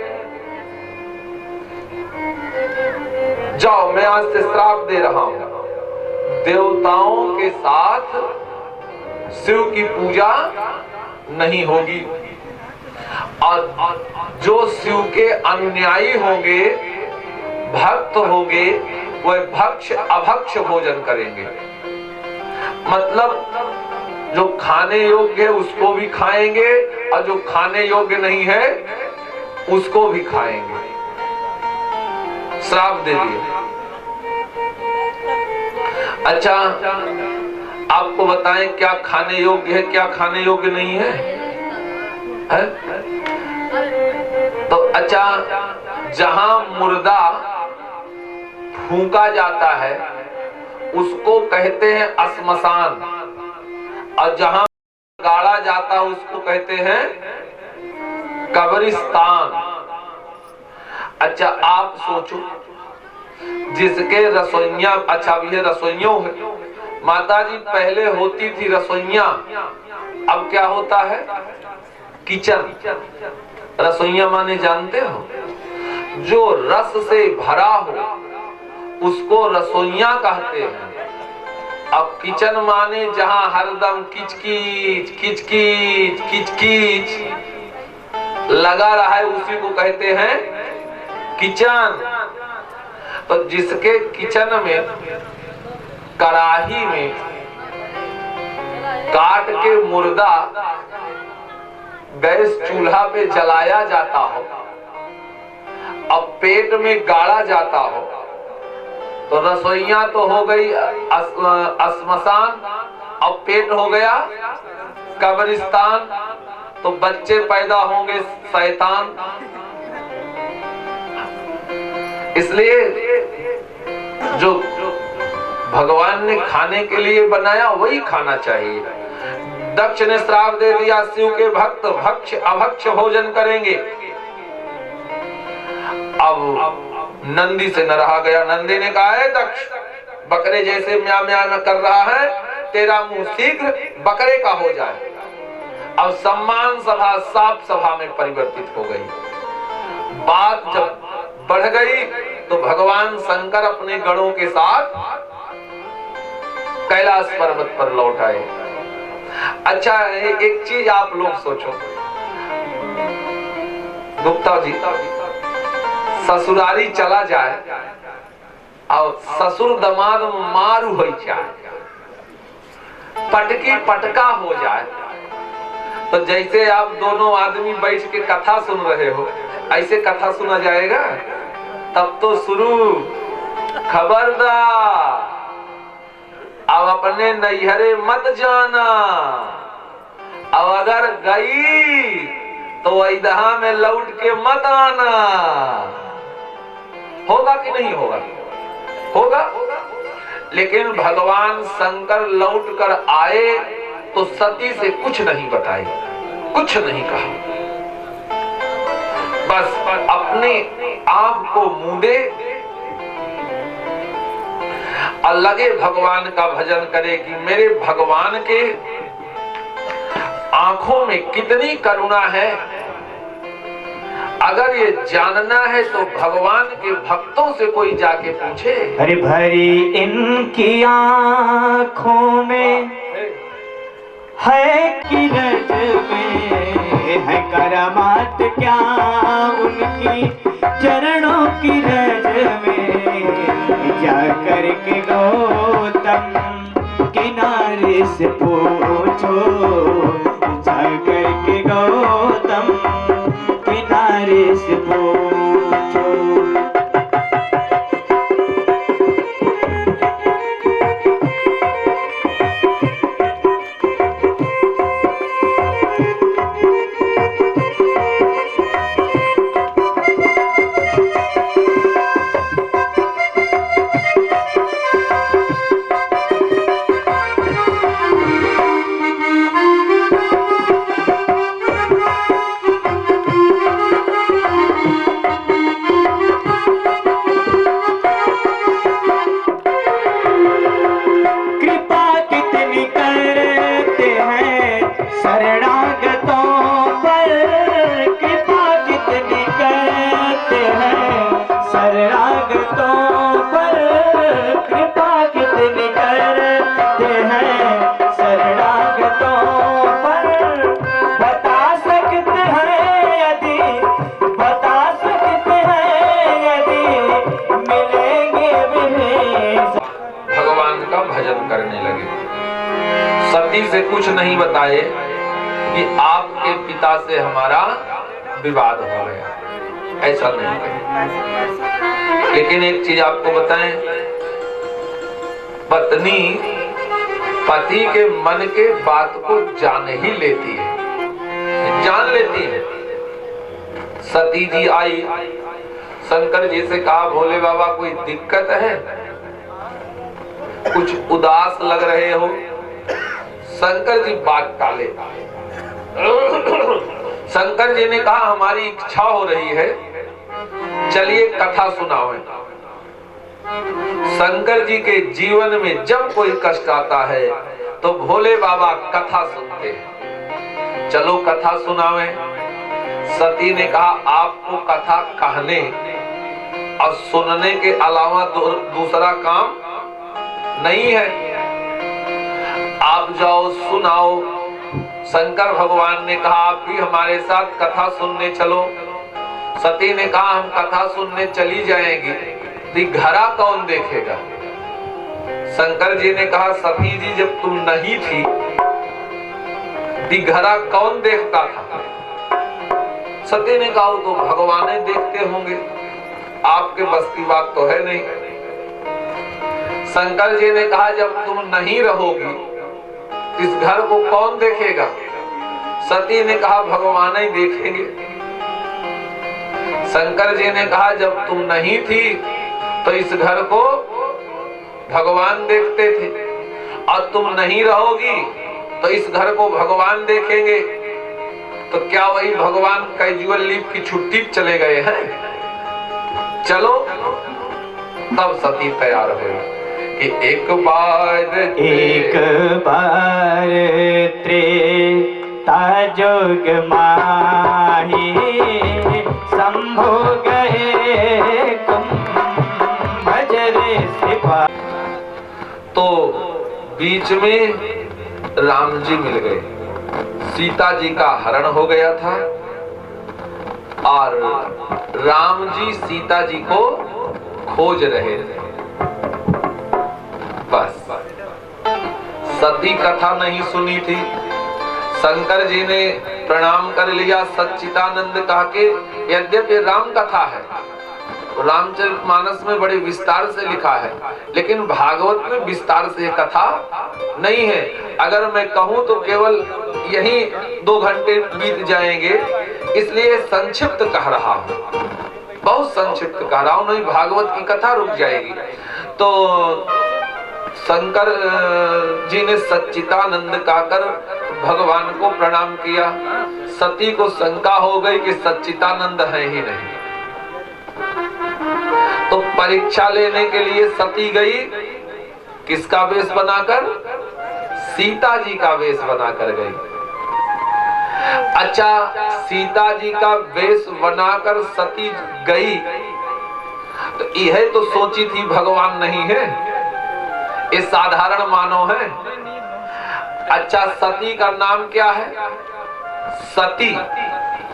जाओ, मैं आज से श्राप दे रहा हूं, देवताओं के साथ शिव की पूजा नहीं होगी। और जो शिव के अनुयायी होंगे, भक्त होंगे, वह भक्ष अभक्ष भोजन करेंगे। मतलब जो खाने योग्य है उसको भी खाएंगे, और जो खाने योग्य नहीं है उसको भी खाएंगे। श्राप दे दिया। अच्छा, आपको बताएं क्या खाने योग्य है, क्या खाने योग्य नहीं है, है? तो अच्छा, जहां मुर्दा फूंका जाता है उसको कहते हैं श्मशान, और जहां गाड़ा जाता है उसको कहते हैं कब्रिस्तान। अच्छा, आप सोचो, जिसके रसोइया, अच्छा ये रसोइयों है, माता जी पहले होती थी रसोइया, अब क्या होता है किचन। रसोइया माने जानते हो, जो रस से भरा हो उसको रसोइया कहते हैं। अब किचन माने जहां हरदम किचकिच किचकिच किचकिच लगा रहा है, उसी को कहते हैं किचन। तो जिसके किचन में, कड़ाही में काट के मुर्दा गैस चूल्हा पे जलाया जाता हो, अब पेट में गाड़ा जाता हो, तो रसोइया तो हो गई श्मशान, अब पेट हो गया कब्रिस्तान। तो बच्चे पैदा होंगे शैतान। इसलिए जो भगवान ने खाने के लिए बनाया वही खाना चाहिए। दक्ष ने श्राप दे दिया, शिव के भक्त भक्ष अभक्ष भोजन करेंगे। अब नंदी से न रहा गया। नंदी ने कहा, है दक्ष, बकरे जैसे म्या म्या कर रहा है, तेरा मुंह शीघ्र बकरे का हो जाए। अब सम्मान सभा साप सभा में परिवर्तित हो गई। बात जब बढ़ गई तो भगवान शंकर अपने गणों के साथ कैलाश पर्वत पर लौट आए। अच्छा, एक चीज आप लोग सोचो, गुप्ता जी, ससुरारी चला जाए और ससुर दमाद मारू हो जाए, पटकी पटका हो जाए, तो जैसे आप दोनों आदमी बैठ के कथा सुन रहे हो, ऐसे कथा सुना जाएगा? तब तो शुरू, खबरदार, अब अपने नैहरे मत जाना, अब अगर गई तो वैदहा में लौट के मत आना। होगा कि नहीं होगा? होगा। लेकिन भगवान शंकर लौट कर आए तो सती से कुछ नहीं बताई, कुछ नहीं कहा, बस अपने आप को मूंदे और लगे भगवान का भजन करे कि मेरे भगवान के आंखों में कितनी करुणा है। अगर ये जानना है तो भगवान के भक्तों से कोई जाके पूछे। अरे भरी इनकी आंखों में है किरत में है करामात क्या उनकी चरणों की रज में जा कर के गौतम से पूछो, जाकर के गौतम किनारे से पूछो। सती से कुछ नहीं बताए कि आपके पिता से हमारा विवाद हो गया, ऐसा नहीं कहे। लेकिन एक चीज आपको बताएं, पत्नी पति के मन के बात को जान ही लेती है, जान लेती है। सती जी आई, शंकर जी से कहा भोले बाबा कोई दिक्कत है, कुछ उदास लग रहे हो। शंकर जी बात टाले। शंकर जी ने कहा हमारी इच्छा हो रही है, चलिए कथा सुनाओ। शंकर जी के जीवन में जब कोई कष्ट आता है तो भोले बाबा कथा सुनते हैं, चलो कथा सुनावे। सती ने कहा आपको कथा कहने और सुनने के अलावा दूसरा काम नहीं है, आप जाओ सुनाओ। शंकर भगवान ने कहा आप भी हमारे साथ कथा सुनने चलो। सती ने कहा हम कथा सुनने चली जाएंगी, दिघरा कौन देखेगा। शंकर जी ने कहा सती जी जब तुम नहीं थी दिघरा कौन देखता था। सती ने कहा तो भगवान देखते होंगे, आपके बस की बात तो है नहीं। शंकर जी ने कहा जब तुम नहीं रहोगी इस घर को कौन देखेगा। सती ने कहा भगवान ही देखेंगे। शंकर जी ने कहा जब तुम नहीं थी तो इस घर को भगवान देखते थे, और तुम नहीं रहोगी तो इस घर को भगवान देखेंगे। तो क्या वही भगवान कैजुअल लीव की छुट्टी चले गए हैं? चलो। तब सती तैयार हुई कि एक बार त्रेता जोग माही, शंभु गए कुंभ रे सिपा। तो बीच में राम जी मिल गए, सीता जी का हरण हो गया था और राम जी सीता जी को खोज रहे थे। बस सती कथा नहीं सुनी थी। शंकर जी ने प्रणाम कर लिया, सच्चिदानंद कहा के यद्यपि राम कथा है, रामचरितमानस में बड़े विस्तार से लिखा है, लेकिन भागवत में विस्तार से कथा नहीं है। अगर मैं कहूं तो केवल यही 2 घंटे बीत जाएंगे, इसलिए संक्षिप्त कह रहा हूं, बहुत संक्षिप्त कह रहा हूं, नहीं भागवत की कथा रुक जाएगी। तो शंकर जी ने सच्चिदानंद कहकर भगवान को प्रणाम किया। सती को शंका हो गई कि सच्चिदानंद है ही नहीं, तो परीक्षा लेने के लिए सती गई, किसका वेश बनाकर? सीता जी का वेश बनाकर गई। अच्छा, सीता जी का वेश बनाकर सती गई तो यह तो सोची थी भगवान नहीं है, ये साधारण मानव है। अच्छा, सती का नाम क्या है? सती।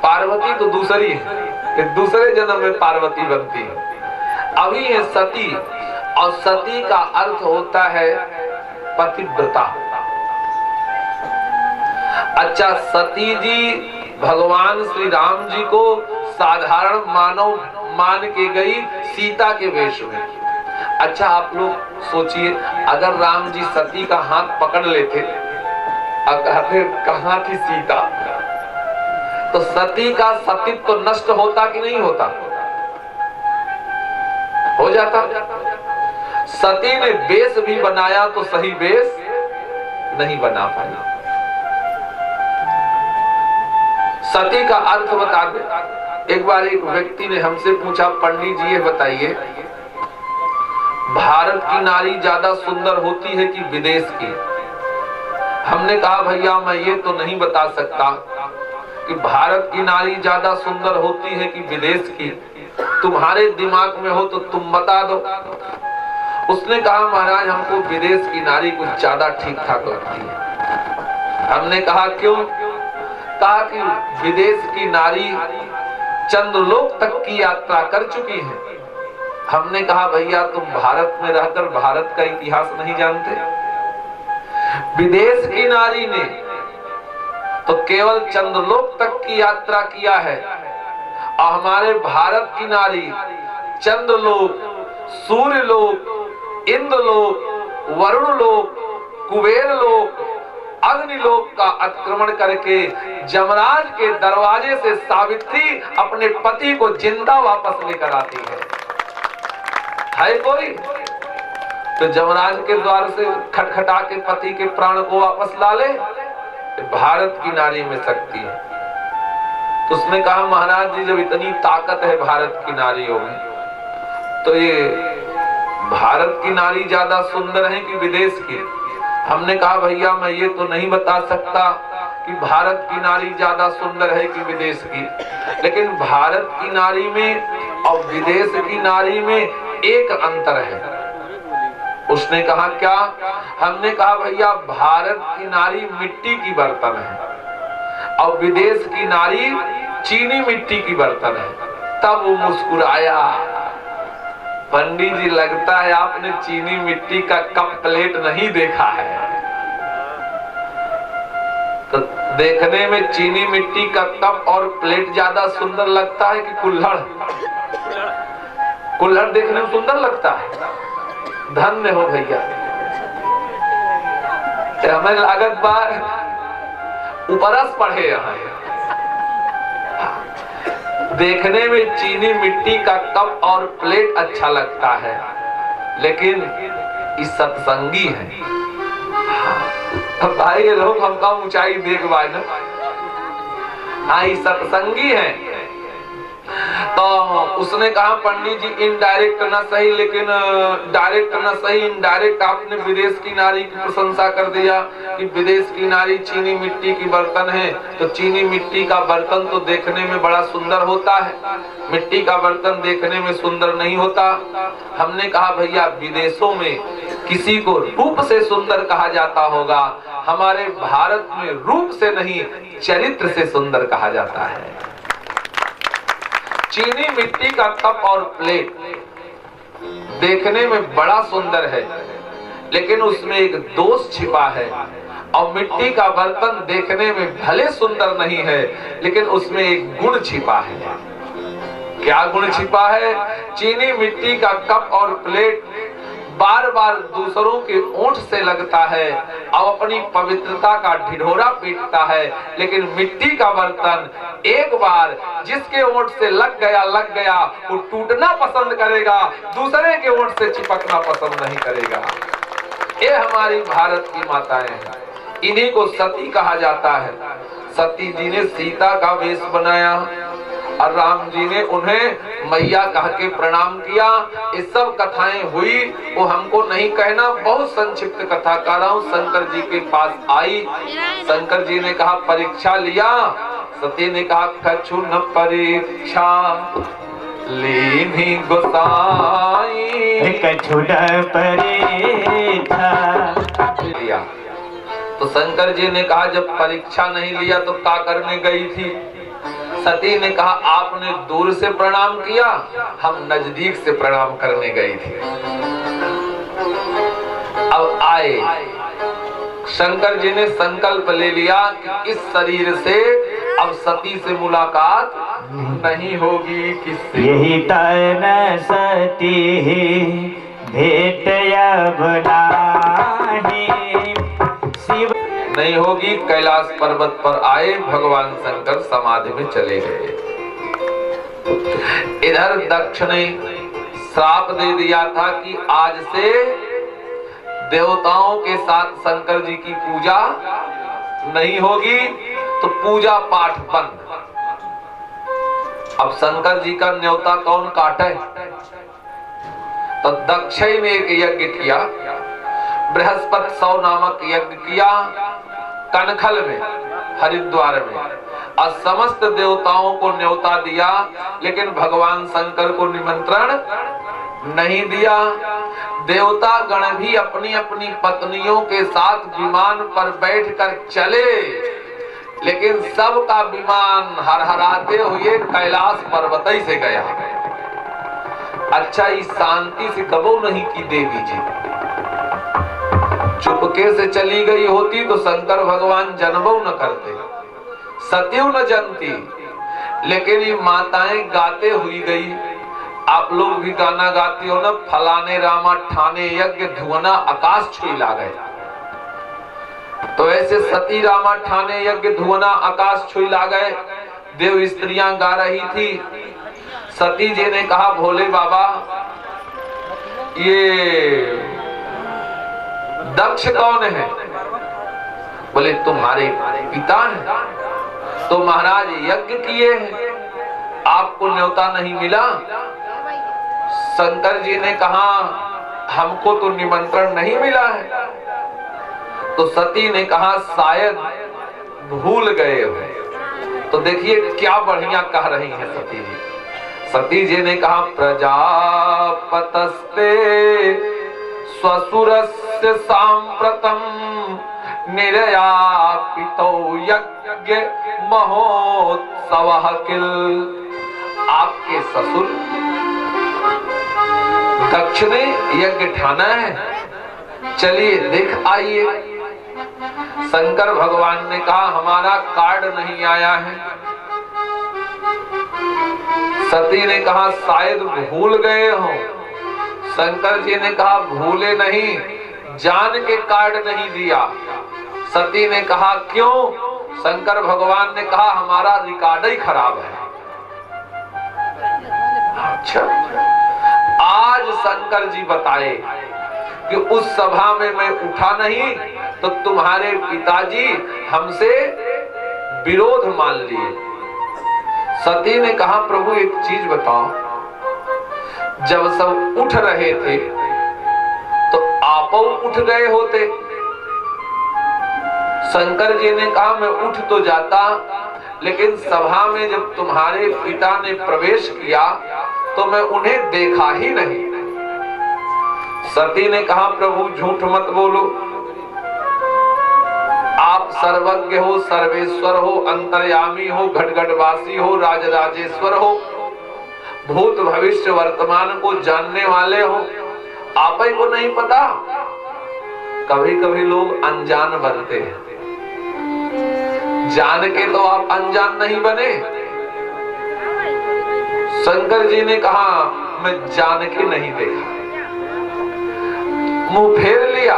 पार्वती तो दूसरी है, दूसरे जन्म में पार्वती बनती है, अभी है सती। और सती का अर्थ होता है पतिव्रता, अच्छा, सती जी भगवान श्री राम जी को साधारण मानव मान के गई सीता के वेश में। अच्छा, आप लोग सोचिए, अगर राम जी सती का हाथ पकड़ लेते और कहते कहाँ थी सीता, तो सती का सतीत्व तो नष्ट होता कि नहीं होता? हो जाता। सती ने वेश भी बनाया तो सही वेश नहीं बना पाई। सती का अर्थ बता दे। एक बार एक व्यक्ति ने हमसे पूछा, पंडित जी ये बताइए, भारत की नारी ज्यादा सुंदर होती है कि विदेश की? हमने कहा भैया मैं ये तो नहीं बता सकता कि भारत की नारी ज्यादा सुंदर होती है कि विदेश की, तुम्हारे दिमाग में हो तो तुम बता दो। उसने कहा महाराज हमको विदेश की नारी कुछ ज्यादा ठीक ठाक लगती है। हमने कहा क्यों? कहा कि विदेश की नारी चंद्रलोक तक की यात्रा कर चुकी है। हमने कहा भैया तुम भारत में रहकर भारत का इतिहास नहीं जानते? विदेश की नारी ने तो केवल चंद्रलोक तक की यात्रा किया है, और हमारे भारत की नारी चंद्रलोक, सूर्यलोक, इंद्रलोक, वरुणलोक, कुबेरलोक, अग्निलोक का अतिक्रमण करके जमराज के दरवाजे से सावित्री अपने पति को जिंदा वापस लेकर आती है कोई? तो जमराज के द्वार से खटखटा के पति के प्राण को वापस ला ले, भारत की नारी में शक्ति है। तो उसने कहा महाराज जी जब इतनी ताकत है भारत की नारियों में, तो ये भारत की नारी ज्यादा सुंदर है कि विदेश की? हमने कहा भैया मैं ये तो नहीं बता सकता कि भारत की नारी ज्यादा सुंदर है कि विदेश की, लेकिन भारत की नारी में और विदेश की नारी में एक अंतर है। उसने कहा क्या? हमने कहा भैया भारत की नारी मिट्टी की बर्तन है और विदेश की नारी चीनी मिट्टी की बर्तन है। तब वो मुस्कुराया। पंडित जी लगता है आपने चीनी मिट्टी का कप प्लेट नहीं देखा है। तो देखने में चीनी मिट्टी का कप और प्लेट ज्यादा सुंदर लगता है कि कुल्हड़? कुल्हड़ देखने में सुंदर लगता है। धन्य हो भैया, हमें लागत बार उपरस पढ़े यहाँ। देखने में चीनी मिट्टी का कप और प्लेट अच्छा लगता है, लेकिन इस सत्संगी है। भाई ये लोग हमका ऊंचाई देख पाए ना, हाँ ये सत्संगी है। तो उसने कहा पंडित जी इनडायरेक्ट ना सही, लेकिन डायरेक्ट ना सही, इनडायरेक्ट आपने विदेश की नारी की प्रशंसा कर दिया कि विदेश की नारी चीनी मिट्टी की बर्तन है। तो चीनी मिट्टी का बर्तन तो देखने में बड़ा सुंदर होता है, मिट्टी का बर्तन देखने में सुंदर नहीं होता। हमने कहा भैया विदेशों में किसी को रूप से सुंदर कहा जाता होगा, हमारे भारत में रूप से नहीं चरित्र से सुंदर कहा जाता है। चीनी मिट्टी का कप और प्लेट देखने में बड़ा सुंदर है, लेकिन उसमें एक दोष छिपा है। और मिट्टी का बर्तन देखने में भले सुंदर नहीं है, लेकिन उसमें एक गुण छिपा है। क्या गुण छिपा है? चीनी मिट्टी का कप और प्लेट बार बार दूसरों के ओंठ से लगता है और अपनी पवित्रता का ढिढोरा पीटता है, लेकिन मिट्टी का बर्तन एक बार जिसके ओंठ से लग गया वो टूटना पसंद करेगा, दूसरे के ओंठ से चिपकना पसंद नहीं करेगा। ये हमारी भारत की माताएं हैं, इन्हीं को सती कहा जाता है। सती जी ने सीता का वेश बनाया और राम जी ने उन्हें मैया कह के प्रणाम किया। ये सब कथाएं हुई, वो हमको नहीं कहना, बहुत संक्षिप्त कथा कर रहा हूँ। शंकर जी के पास आई, शंकर जी ने कहा परीक्षा लिया। सती ने कहा कछु न परीक्षा लीनी गोसाई, कछु न परीक्षा लिया। तो शंकर जी ने कहा जब परीक्षा नहीं लिया तो क्या करने गई थी? सती ने कहा आपने दूर से प्रणाम किया, हम नजदीक से प्रणाम करने गई थी। अब आए शंकर जी ने संकल्प ले लिया कि इस शरीर से अब सती से मुलाकात नहीं होगी। किससे? यही तन सती भेट अब नाही शिव नहीं होगी। कैलाश पर्वत पर आए, भगवान शंकर समाधि में चले गए। इधर दक्ष ने श्राप दे दिया था कि आज से देवताओं के साथ शंकर जी की पूजा नहीं होगी, तो पूजा पाठ बंद। अब शंकर जी का न्योता कौन काटे? तो दक्ष ने एक यज्ञ किया, बृहस्पति 100 नामक यज्ञ किया कनखल में, हरिद्वार में, और समस्त देवताओं को न्योता दिया, लेकिन भगवान शंकर को निमंत्रण नहीं दिया। देवता गण भी अपनी अपनी पत्नियों के साथ विमान पर बैठकर चले, लेकिन सबका विमान हरहराते हुए कैलाश पर्वत से गया। अच्छा, इस शांति से कबो नहीं की देवी जी चुपके से चली गई होती तो शंकर भगवान जन्मो न करते, सत्यु न जनती, लेकिन ये माताएं गाते हुई गई। आप लोग भी गाना गाती हो ना, फलाने रामा ठाने यज्ञ धुवना आकाश छुई लागे। तो ऐसे सती रामा ठाने यज्ञ धुवना आकाश छुई लागे देव स्त्रियां गा रही थी। सती जी ने कहा, भोले बाबा ये दक्ष कौन है? बोले तुम्हारे पिता हैं। तो महाराज यज्ञ किए हैं, आपको न्योता नहीं मिला? शंकर जी ने कहा, हमको तो निमंत्रण नहीं मिला है। तो सती ने कहा, शायद भूल गए हो। तो देखिए क्या बढ़िया कह रही हैं सती जी। सती जी ने कहा, प्रजापतस्ते स्वसुरस्य सांप्रतम निर्यापितो यज्ञ महोत्सवः किल। आपके ससुर दक्ष ने यज्ञ ठाना है, चलिए देख आइए। शंकर भगवान ने कहा, हमारा कार्ड नहीं आया है। सती ने कहा, शायद भूल गए हो। शंकर जी ने कहा, भूले नहीं, जान के कार्ड नहीं दिया। सती ने कहा, क्यों? शंकर भगवान ने कहा, हमारा रिकॉर्ड ही खराब है। अच्छा, आज शंकर जी बताए कि उस सभा में मैं उठा नहीं तो तुम्हारे पिताजी हमसे विरोध मान लिए। सती ने कहा, प्रभु एक चीज बताओ, जब सब उठ रहे थे तो आप उठ गए होते। शंकर जी ने कहा, मैं उठ तो जाता, लेकिन सभा में जब तुम्हारे पिता ने प्रवेश किया तो मैं उन्हें देखा ही नहीं। सती ने कहा, प्रभु झूठ मत बोलो, आप सर्वज्ञ हो, सर्वेश्वर हो, अंतर्यामी हो, घटघटवासी हो, राजराजेश्वर हो, भूत भविष्य वर्तमान को जानने वाले हो, आप ही को नहीं पता? कभी कभी लोग अनजान बनते हैं, जान के तो आप अनजान नहीं बने। शंकर जी ने कहा, मैं जान के नहीं देखा, मुंह फेर लिया।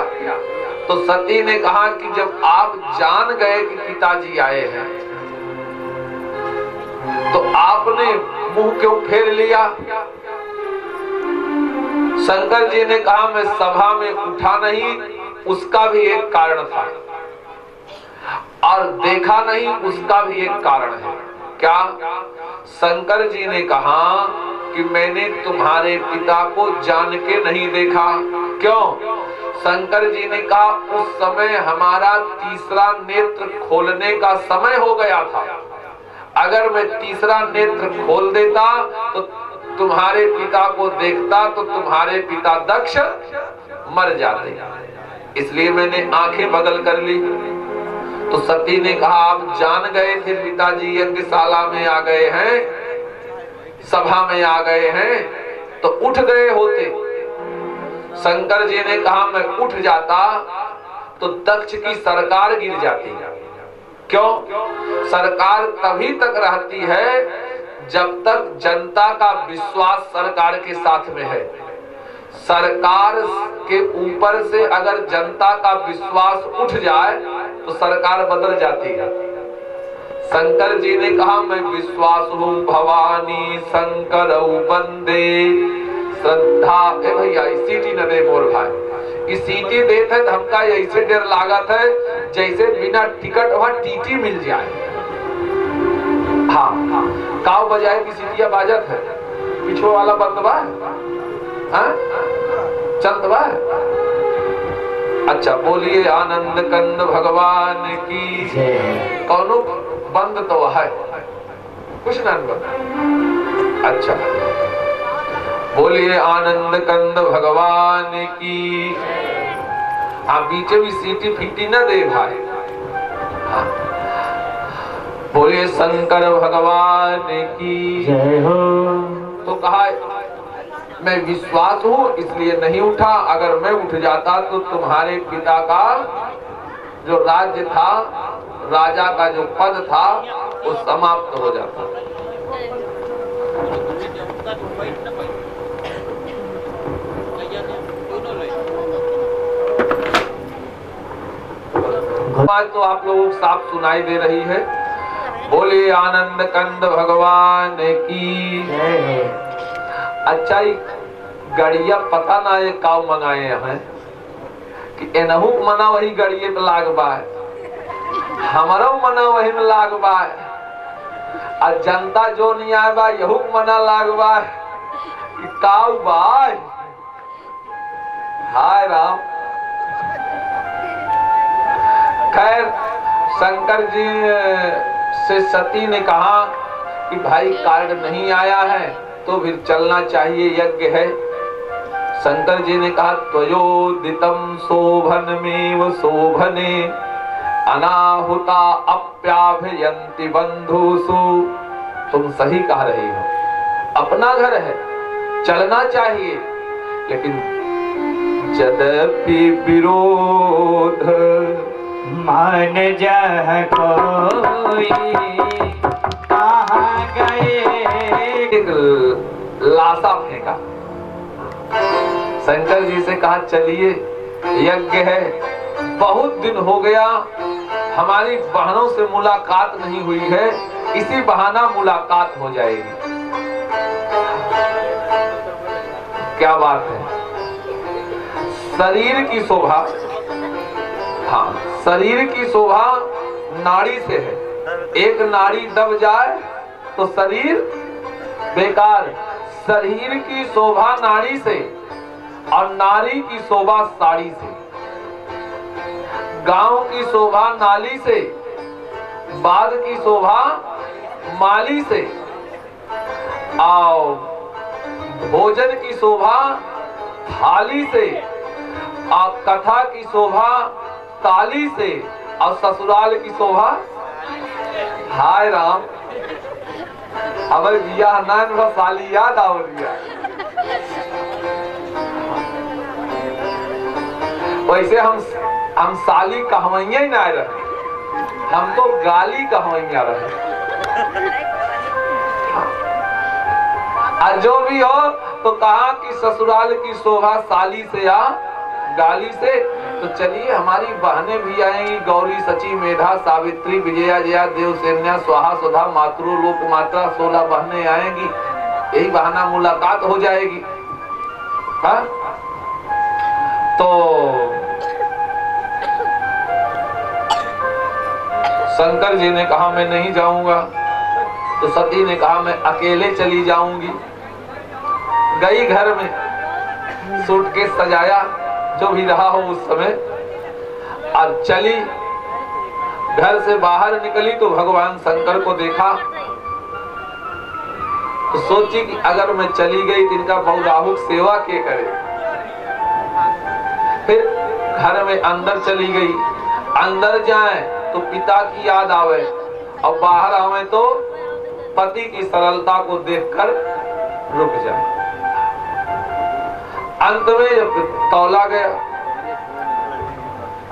तो सती ने कहा कि जब आप जान गए कि पिताजी आए हैं तो आपने मुंह क्यों फेर लिया? शंकर जी ने कहा, मैं सभा में उठा नहीं, उसका भी एक कारण था, और देखा नहीं, उसका भी एक कारण है। क्या? शंकर जी ने कहा कि मैंने तुम्हारे पिता को जान के नहीं देखा। क्यों? शंकर जी ने कहा, उस समय हमारा तीसरा नेत्र खोलने का समय हो गया था। अगर मैं तीसरा नेत्र खोल देता तो तुम्हारे पिता को देखता तो तुम्हारे पिता दक्ष मर जाते, इसलिए मैंने आंखें बगल कर ली। तो सती ने कहा, आप जान गए थे पिताजी यज्ञशाला में आ गए हैं, सभा में आ गए हैं, तो उठ गए होते। शंकर जी ने कहा, मैं उठ जाता तो दक्ष की सरकार गिर जाती है। क्यों? सरकार तभी तक रहती है जब तक जनता का विश्वास सरकार के साथ में है। सरकार के ऊपर से अगर जनता का विश्वास उठ जाए तो सरकार बदल जाती है। शंकर जी ने कहा, मैं विश्वास हूँ भवानी शंकर बंदे श्रद्धा। ए भैया सीटी न दे मोर भाई, इस सीटी देते है हमका ऐसे डर लागत है जैसे बिना टिकट वहां टीटी मिल जाए। हाँ, काव बजाए की सीटिया बाजत है, पिछो वाला बंद बा, चंद बा। अच्छा, बोलिए आनंद कंद भगवान की। कौनो बंद तो है कुछ ना बंद। अच्छा, बोलिए आनंद कंद भगवान की। हाँ, बीचे भी सीटी फीटी न दे भाई। हाँ, बोलिए शंकर भगवान की जय हो। तो कहा, मैं विश्वास हूँ इसलिए नहीं उठा, अगर मैं उठ जाता तो तुम्हारे पिता का जो राज्य था, राजा का जो पद था, वो समाप्त हो जाता। तो आप लोगों को साफ सुनाई दे रही है। बोले आनंद कंद भगवान की। अच्छा, गड़िया पता ना ये काव मंगाए हैं कि एनहु मना वही गड़िए पे लाग बा, हमारो मना वही में लाग बा, और जनता जो नहीं आए बा यहू मना लाग बा। काव बा, हाय राम। खैर, शंकर जी से सती ने कहा कि भाई कार्ड नहीं आया है तो फिर चलना चाहिए, यज्ञ है। शंकर जी ने कहा, त्वयोदितम शोभनमेव शोभने अनाहुता अप्याभयन्ति बंधुषु। तुम सही कह रही हो, अपना घर है, चलना चाहिए, लेकिन यद्यपि विरोध मान जह कोई कहाँ गए। एक लाशा फेंका। शंकर जी से कहा, चलिए यज्ञ है, बहुत दिन हो गया हमारी बहनों से मुलाकात नहीं हुई है, इसी बहाना मुलाकात हो जाएगी। क्या बात है। शरीर की शोभा, हाँ, शरीर की शोभा नाड़ी से है। एक नाड़ी दब जाए तो शरीर बेकार। शरीर की शोभा नाड़ी से और नारी की शोभा साड़ी से। गांव की शोभा नाली से, बाग की शोभा माली से, और भोजन की शोभा थाली से, और कथा की शोभा ताली से, और ससुराल की शोभा। हाय राम, अब बियाह नान साली याद आओ दिया। वैसे हम साली कहवैया ही ना रहे, हम तो गाली कहवैया रहे। और जो भी हो तो कहा कि ससुराल की शोभा साली से या गाली से। तो चलिए, हमारी बहनें भी आएंगी, गौरी, सची, मेधा, सावित्री, विजया, जया, देवसेन्या, स्वाहा, सुधा, मातृ, लोक मात्रा, 16 बहनें आएंगी, यही बहाना मुलाकात हो जाएगी। हाँ? तो शंकर जी ने कहा, मैं नहीं जाऊंगा। तो सती ने कहा, मैं अकेले चली जाऊंगी। गई घर में, सूटकेस सजाया, जो भी रहा हो उस समय, और चली। घर से बाहर निकली तो भगवान शंकर को देखा, तो सोची कि अगर मैं चली गई तो इनका बहुराहुक सेवा के करे। फिर घर में अंदर चली गई। अंदर जाए तो पिता की याद आवे, और बाहर आवे तो पति की सरलता को देखकर रुक जाए। अंत में जब तौला गया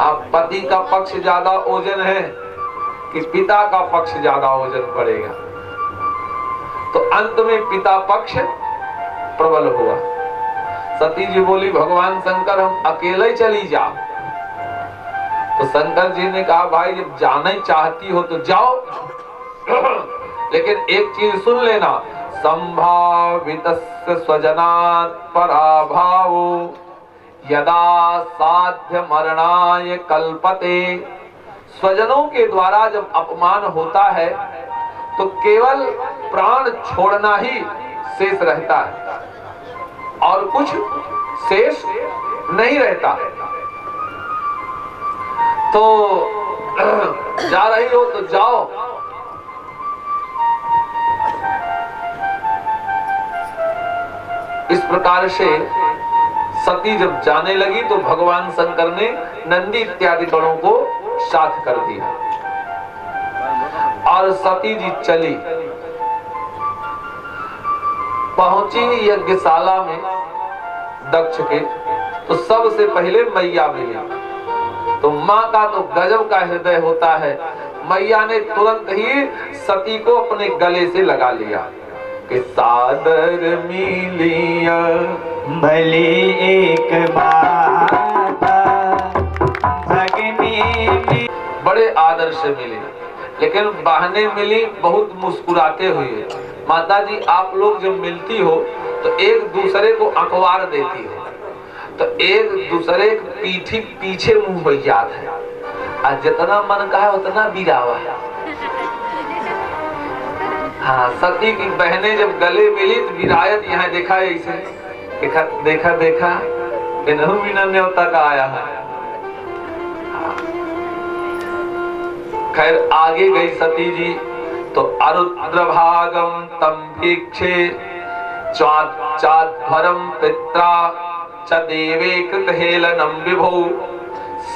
अब पति का पक्ष ज्यादा ओजन है कि पिता का पक्ष ज्यादा ओजन पड़ेगा? तो अंत में पिता पक्ष प्रबल हुआ। सती जी बोली भगवान शंकर हम अकेले चली जाओ। तो शंकर जी ने कहा भाई जब जाना ही चाहती हो तो जाओ, लेकिन एक चीज सुन लेना, संभावितस्य स्वजनात् पराभावो यदा साध्य मरणाय कल्पते। स्वजनों के द्वारा जब अपमान होता है तो केवल प्राण छोड़ना ही शेष रहता है और कुछ शेष नहीं रहता है। तो जा रही हो तो जाओ। इस प्रकार से सती जब जाने लगी तो भगवान शंकर ने नंदी इत्यादि गणों को साथ कर दिया और सती जी चली, पहुंची यज्ञशाला में दक्ष के। तो सबसे पहले मैया मिली। तो माँ का तो गजब का हृदय होता है। मैया ने तुरंत ही सती को अपने गले से लगा लिया कि सादर मिलिया भली एक माता भगनी में। बड़े आदर से मिली, लेकिन बहनें मिली बहुत मुस्कुराते हुए। माता जी आप लोग जब मिलती हो तो एक दूसरे को अखबार देती हो, तो एक दूसरे के पीछे मुंह बैयात है और जितना मन का है उतना बिरावा है। हाँ, सती की बहनें जब गले मिली तो विरायत यहाँ देखा ऐसे देखा देखा इन्हों बिना न्योता का आया है। खैर आगे गई सती जी तो अरुद्र भागम तम भिक्षे चाध्वरम पित्रा च देवे कृत हेलनम विभो।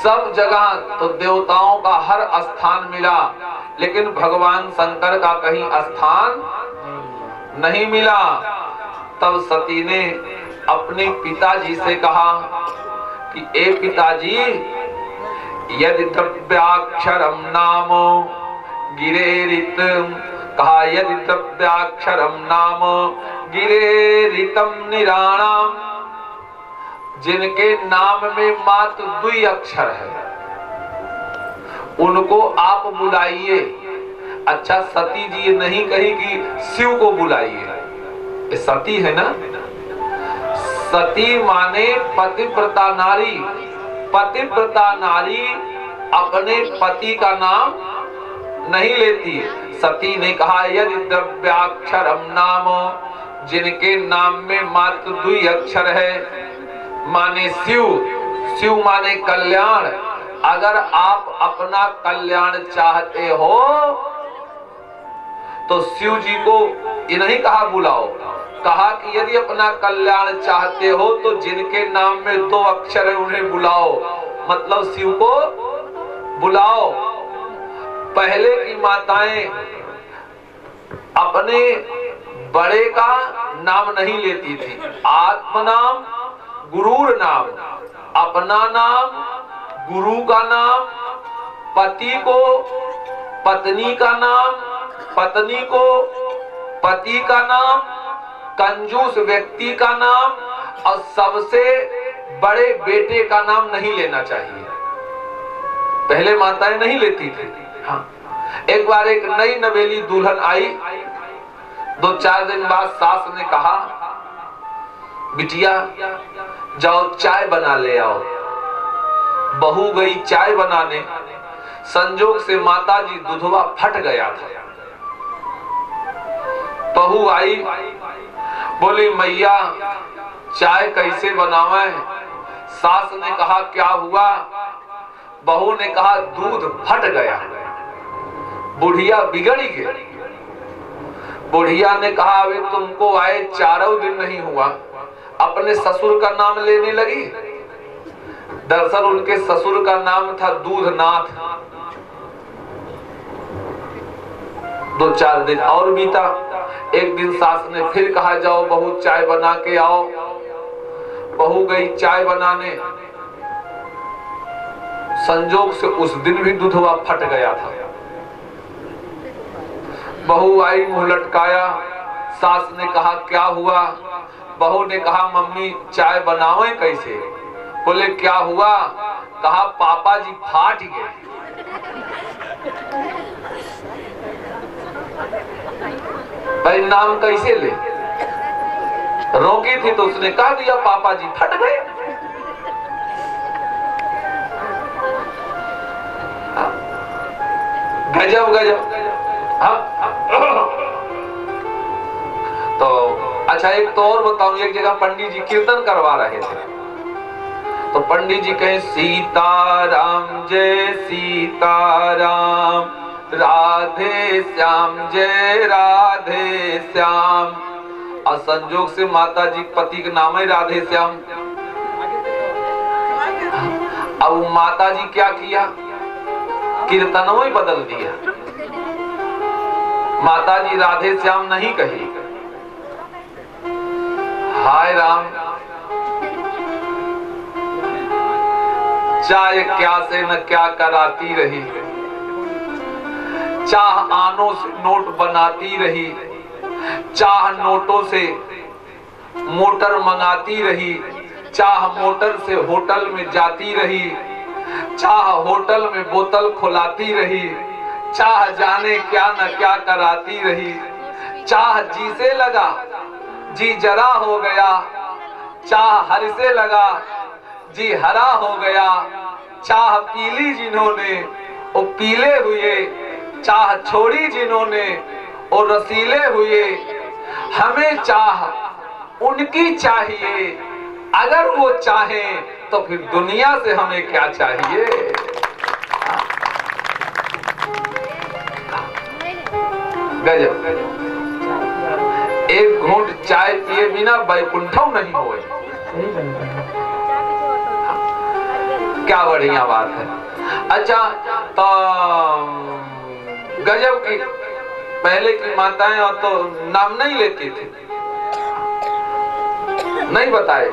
सब जगह तो देवताओं का हर स्थान मिला, लेकिन भगवान शंकर का कहीं स्थान नहीं मिला। तब सती ने अपने पिताजी से कहा कि ए पिताजी, यदि द्रव्याक्षरम नाम गिरेरित, कहा यदि द्रव्याक्षरम नाम गिरेरितम निराणाम, जिनके नाम में मात्र 2 अक्षर है उनको आप बुलाइए। अच्छा, सती जी ये नहीं कही कि शिव को बुलाइए, सती है ना। सती माने पतिव्रता नारी। पतिव्रता नारी अपने पति का नाम नहीं लेती। सती ने कहा यदि द्रव्याक्षरम नाम, जिनके नाम में मात्र 2 अक्षर है, माने शिव। शिव माने कल्याण। अगर आप अपना कल्याण चाहते हो तो शिव जी को ये नहीं कहा बुलाओ, कहा कि यदि अपना कल्याण चाहते हो तो जिनके नाम में 2 अक्षर है उन्हें बुलाओ, मतलब शिव को बुलाओ। पहले की माताएं अपने बड़े का नाम नहीं लेती थी। आत्म नाम, गुरूर नाम, अपना नाम, गुरु का नाम, पति को पत्नी का नाम, पत्नी को पति का नाम, कंजूस व्यक्ति का नाम और सबसे बड़े बेटे का नाम नहीं लेना चाहिए। पहले माताएं नहीं लेती थी। हाँ, एक बार एक नई नवेली दुल्हन आई, 2-4 दिन बाद सास ने कहा बिटिया जाओ चाय बना ले आओ। बहू गई चाय बनाने, संजोग से माताजी दूधवा फट गया था। बहू आई, बोली मैया चाय कैसे बनावे। सास ने कहा क्या हुआ। बहू ने कहा दूध फट गया। बुढ़िया बिगड़ गई। बुढ़िया ने कहा अबे तुमको आए 4 दिन नहीं हुआ, अपने ससुर का नाम लेने लगी। दरअसल उनके ससुर का नाम था दूधनाथ। 2-4 दिन और बीता। एक दिन सास ने फिर कहा जाओ बहू चाय बना के आओ। बहू गई चाय बनाने, संजोग से उस दिन भी दूधवा फट गया था। बहू आई, मुंह लटकाया। सास ने कहा क्या हुआ? बहू ने कहा मम्मी चाय बनावे कैसे? बोले क्या हुआ? कहा पापा जी फाट गए। भाई नाम कैसे ले? रोकी थी तो उसने कह दिया पापा जी फट गए। गजब गजब। तो अच्छा एक तो और बताऊं, एक जगह पंडित जी कीर्तन करवा रहे थे, तो पंडित जी कहे सीताराम जय सीताराम, राधे श्याम जय राधे श्याम। और संजोग से माता जी पति का नाम है राधे श्याम। अब माता जी क्या किया? कीर्तनों ही बदल दिया। माता जी राधे श्याम नहीं कही। हाय राम, चाहे क्या से न क्या कराती रही, चाह आनों से नोट बनाती रही, चाह नोटों से मोटर मंगाती रही, चाह मोटर से होटल में जाती रही, चाह होटल में बोतल खुलाती रही, चाह जाने क्या न क्या कराती रही, चाह जी से लगा जी जरा हो गया, चाह हर से लगा जी हरा हो गया, चाह पीली जिन्होंने वो पीले हुए, चाह छोड़ी जिन्होंने वो रसीले हुए। हमें चाह उनकी चाहिए, अगर वो चाहे तो फिर दुनिया से हमें क्या चाहिए। गजब। एक घूंट चाय पिए बिना बैकुंठव नहीं होए। क्या बढ़िया बात है। अच्छा तो गजब की पहले की माताएं और तो नाम नहीं लेती थी, नहीं बताए,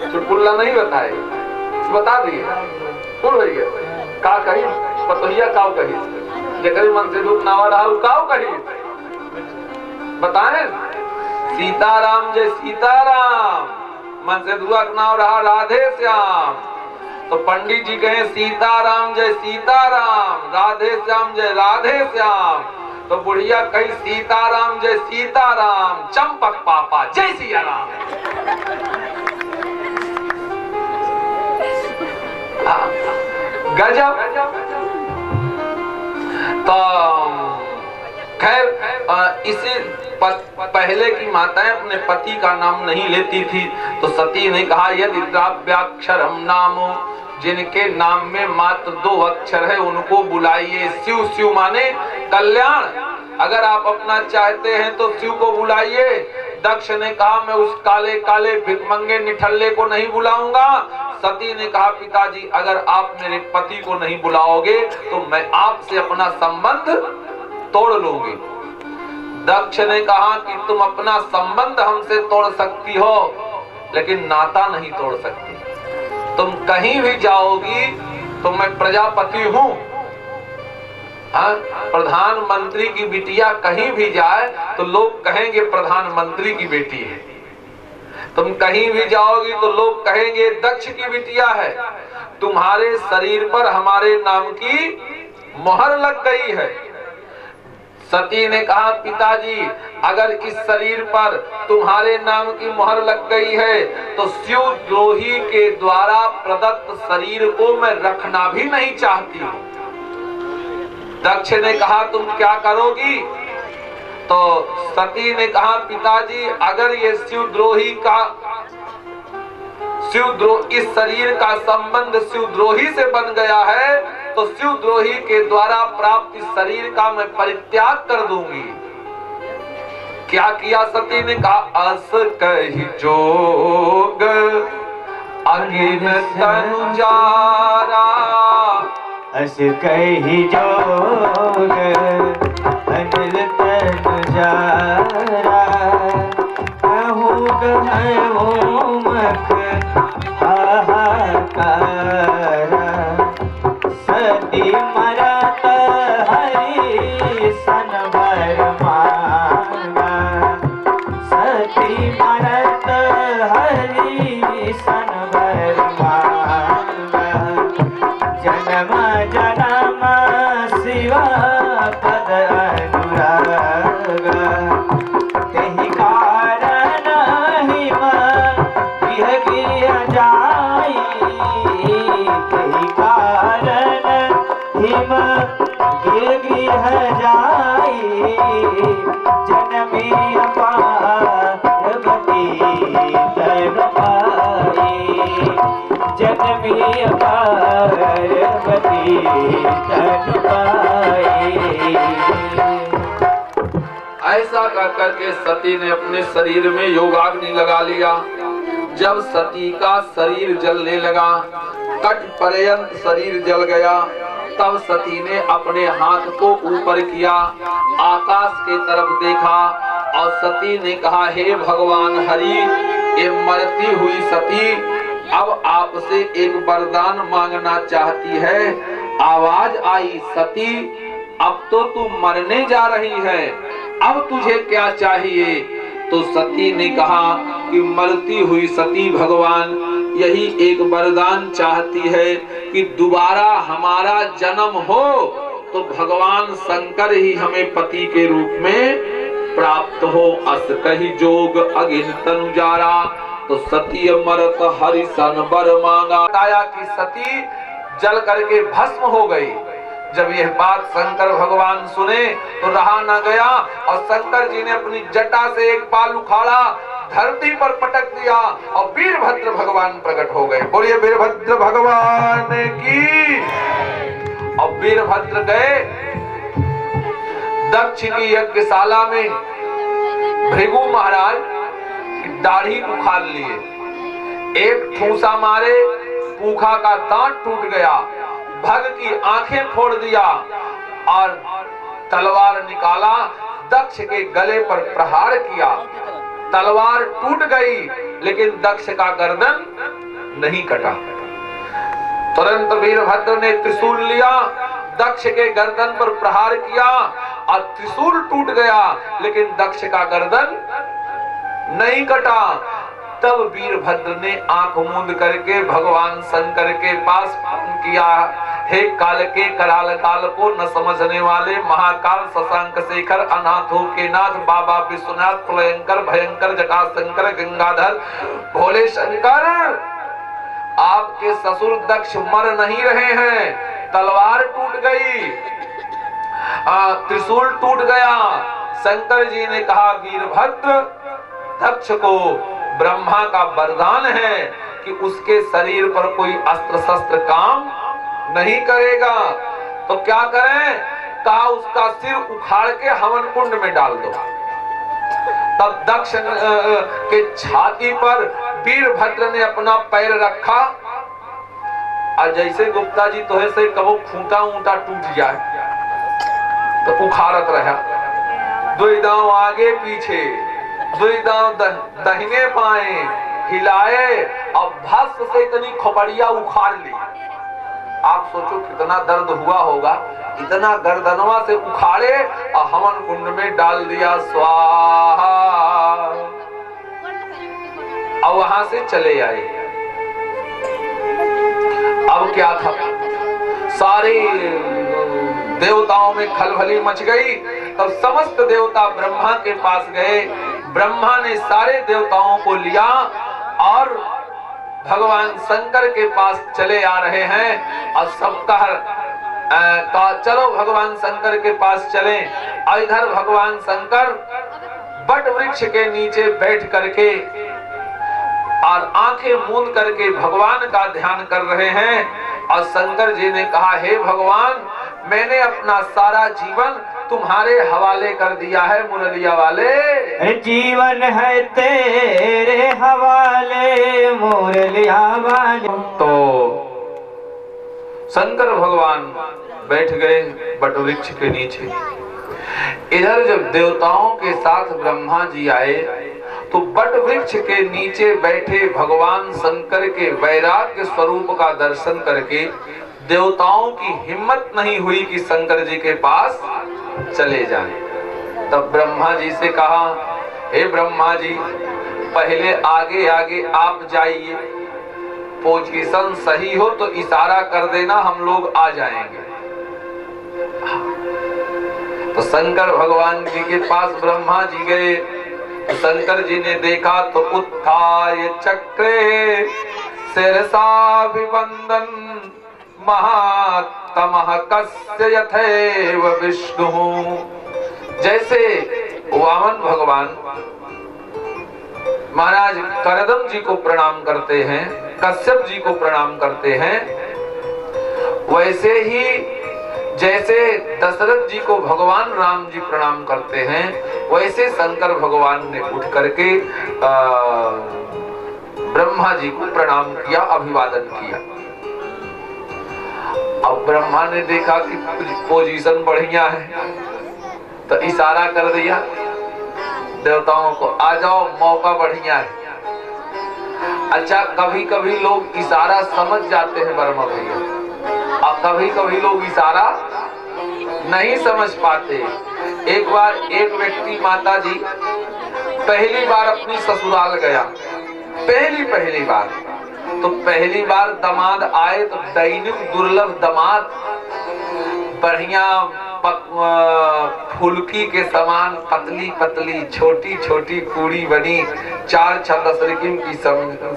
चुटकुल्ला नहीं बताए, बता दिए फुल भैया का कही पतोहिया काव कही, जगह मन से दुख नावा रहा काव कही। बताएं सीताराम जय सीताराम, मन से दुआ नाव रहा राधे श्याम। तो पंडित जी कहे सीताराम जय सीताराम, राधे श्याम जय राधे श्याम। तो बुढ़िया कही सीताराम जय सीताराम, चंपक पापा जय सिया राम। गजब। तो खैर इसी पहले की माताएं अपने पति का नाम नहीं लेती थी, तो सती ने कहा यदि द्रव्याक्षरम नामो, जिनके नाम में मात्र 2 अक्षर है उनको बुलाइए। शिव शिव माने कल्याण, अगर आप अपना चाहते हैं तो शिव को बुलाइए। दक्ष ने कहा मैं उस काले काले भिखमंगे निठल्ले को नहीं बुलाऊंगा। सती ने कहा पिताजी अगर आप मेरे पति को नहीं बुलाओगे तो मैं आपसे अपना संबंध तोड़ लूंगी। दक्ष ने कहा कि तुम अपना संबंध हमसे तोड़ सकती हो लेकिन नाता नहीं तोड़ सकती। तुम कहीं भी जाओगी तो मैं प्रजापति हूं। प्रधानमंत्री की बिटिया कहीं भी जाए तो लोग कहेंगे प्रधानमंत्री की बेटी है। तुम कहीं भी जाओगी तो लोग कहेंगे दक्ष की बिटिया है। तुम्हारे शरीर पर हमारे नाम की मोहर लग गई है। सती ने कहा पिताजी अगर इस शरीर पर तुम्हारे नाम की मोहर लग गई है तो शिवद्रोही के द्वारा प्रदत्त शरीर को मैं रखना भी नहीं चाहती हूँ। दक्ष ने कहा तुम क्या करोगी? तो सती ने कहा पिताजी अगर ये शिवद्रोही का इस शरीर का संबंध शिवद्रोही से बन गया है तो शिवद्रोही के द्वारा प्राप्त इस शरीर का मैं परित्याग कर दूंगी। क्या किया सती ने कहा अस कही जोग अगिन तनु जारा, अस कही जोग अनिल तनु जारा, कहूँ गहूँ मख हाहाकारा, जाई, जनमी पार्वती तन पाई, जनमी पार्वती तन पाई। ऐसा कर करके सती ने अपने शरीर में योगाग्नि लगा लिया। जब सती का शरीर जलने लगा, कट पर्यंत शरीर जल गया, तब सती ने अपने हाथ को ऊपर किया, आकाश के तरफ देखा और सती ने कहा, हे भगवान हरि, ये मरती हुई सती अब आपसे एक वरदान मांगना चाहती है। आवाज आई, सती अब तो तू मरने जा रही है, अब तुझे क्या चाहिए? तो सती ने कहा कि मरती हुई सती भगवान यही एक वरदान चाहती है कि दोबारा हमारा जन्म हो तो भगवान शंकर ही हमें पति के रूप में प्राप्त हो। अस कही जोग अगिन तनुजारा, तो सती मरत हरि सन बर मांगा। बताया कि सती जल करके भस्म हो गई। जब यह बात शंकर भगवान सुने तो रहा न गया और शंकर जी ने अपनी जटा से एक बाल उखाड़ा, धरती पर पटक दिया और वीरभद्र भगवान प्रकट हो गए। बोलिए वीरभद्र भगवान की। और वीरभद्र गए दक्ष की यज्ञशाला में, भृगु महाराज की दाढ़ी उखाड़ लिए, एक ठूसा मारे, पूखा का दांत टूट गया, भग की आंखें फोड़ दिया और तलवार निकाला, दक्ष के गले पर प्रहार किया। तलवार टूट गई लेकिन दक्ष का गर्दन नहीं कटा। तुरंत वीरभद्र ने त्रिशूल लिया, दक्ष के गर्दन पर प्रहार किया और त्रिशूल टूट गया लेकिन दक्ष का गर्दन नहीं कटा। तब वीरभद्र ने आंख मूंद करके भगवान शंकर के पास फोन किया, हे काल के कराल काल को न समझने वाले महाकाल शशांक शेखर अनाथों के नाथ बाबा विश्वनाथ प्रलयंकर भयंकर जटाशंकर गंगाधर भोले शंकर, आपके ससुर दक्ष मर नहीं रहे हैं, तलवार टूट गई, त्रिशूल टूट गया। शंकर जी ने कहा, वीरभद्र दक्ष को ब्रह्मा का वरदान है कि उसके शरीर पर कोई अस्त्र शस्त्र काम नहीं करेगा, तो क्या करें? कहा उसका सिर उखाड़ के हवन कुंड में डाल दो। तब दक्ष के छाती पर वीरभद्र ने अपना पैर रखा और जैसे गुप्ता जी तोहे से कबो खूंटा ऊंटा टूट जाए तो उखाड़त रहा, दो दांव आगे पीछे, दो दांव दाहिने बाएं हिलाए और भस्म से इतनी खोपड़िया उखाड़ ली। आप सोचो कितना दर्द हुआ होगा, इतना गर्दनवा से उखाड़े और हवन कुंड में डाल दिया, स्वाहा, और वहां से चले आए। अब क्या था, सारे देवताओं में खलबली मच गई। तब समस्त देवता ब्रह्मा के पास गए, ब्रह्मा ने सारे देवताओं को लिया और भगवान शंकर के पास चले आ रहे हैं और सब कहा चलो भगवान शंकर के पास चलें। और इधर भगवान शंकर बट वृक्ष के नीचे बैठ करके और आंखें मूंद करके भगवान का ध्यान कर रहे हैं। और शंकर जी ने कहा, हे भगवान, मैंने अपना सारा जीवन तुम्हारे हवाले कर दिया है मुरलिया वाले। जीवन है तेरे हवाले मुरलिया वाले। तो शंकर भगवान बैठ गए बट वृक्ष के नीचे। इधर जब देवताओं के साथ ब्रह्मा जी आए तो बट वृक्ष के नीचे बैठे भगवान शंकर के वैराग्य स्वरूप का दर्शन करके देवताओं की हिम्मत नहीं हुई कि शंकर जी के पास चले जाएं। तब ब्रह्मा जी से कहा, हे ब्रह्मा जी, पहले आगे आगे आप जाइए, पोजीशन सही हो तो इशारा कर देना, हम लोग आ जाएंगे। तो शंकर भगवान जी के पास ब्रह्मा जी गए। शंकर जी ने देखा तो उत्थाय चक्रे शिरसाभिवंदन महात्मः कस्य यथैव विष्णु। जैसे वामन भगवान महाराज करदम जी को प्रणाम करते हैं, कश्यप जी को प्रणाम करते हैं, वैसे ही जैसे दशरथ जी को भगवान राम जी प्रणाम करते हैं, वैसे शंकर भगवान ने उठ करके ब्रह्मा जी को प्रणाम किया, अभिवादन किया। अब ब्रह्मा ने देखा कि पोजीशन बढ़िया है, तो इशारा कर दिया देवताओं को, आ जाओ, मौका बढ़िया है। अच्छा, कभी कभी लोग इशारा समझ जाते हैं वर्मा भैया, और कभी कभी लोग इशारा नहीं समझ पाते। एक बार एक व्यक्ति माता जी पहली बार अपनी ससुराल गया, पहली बार, तो पहली बार दामाद आए तो दैनिक दुर्लभ दामाद, बढ़िया फुलकी के समान पतली पतली छोटी छोटी पूरी बनी, 4-6 रकीम की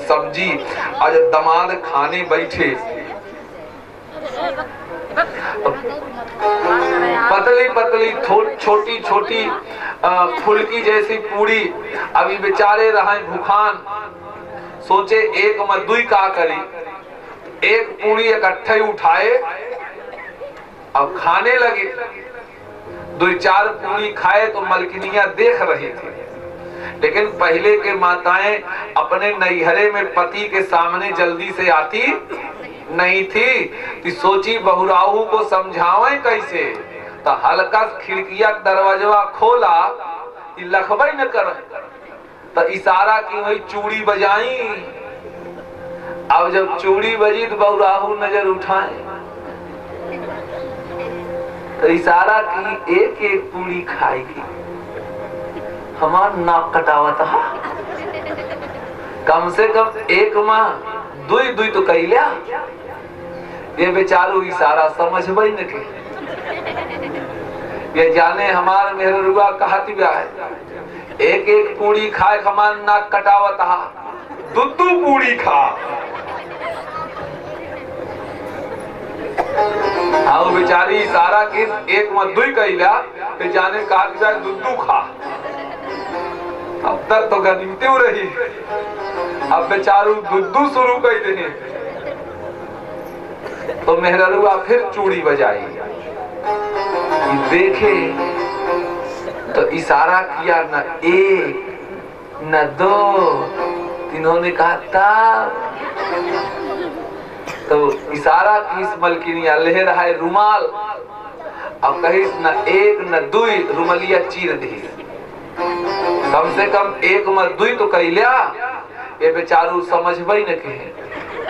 सब्जी, और जब दामाद खाने बैठे पतली पतली छोटी छोटी फुलकी जैसी पूरी, अभी बेचारे रहे भूखान, सोचे एक मद्दुई का करी, एक पूरी इकट्ठे उठाए अब खाने लगे। 2-4 पूरी खाए तो मलकिनियां देख रही थी, लेकिन पहले के माताएं अपने नैहरे में पति के सामने जल्दी से आती नहीं थी, कि सोची बहुराहू को समझावे कैसे, तो हल्का खिड़किया दरवाजा खोला कि लखबई न कर, तो इशारा की वही चूड़ी बजाई। अब जब चूड़ी बजी तो बहुराहू नजर उठाए, तो इशारा की एक एक पूरी खाएगी, हमार नाक कटावा था, कम से कम एक माह दुई तो कही लिया। ये बेचारू इशारा समझ न के, ये जाने हमार मेहरुआ कहती ब्या है, एक एक पूरी खाए हमार नाक कटावत हा, 2 पूरी खा। हाँ, बेचारी इशारा की एक मद्दुई कहला, तो जाने कहा कि 2 खा। अब तक तो गनीमती हो रही, अब बेचारू 2 शुरू कर देने, तो मेहरुआ फिर चूड़ी बजाई, देखे तो इशारा किया, न 1 न 2, इन्होंने कहा था, तो इशारा की इस मलकिनिया ले रहा है रुमाल, अब कही न 1 न 2 रुमलिया चीर दी, कम से कम 1 में 2 तो कही लिया। ये बेचारू समझ भाई न के,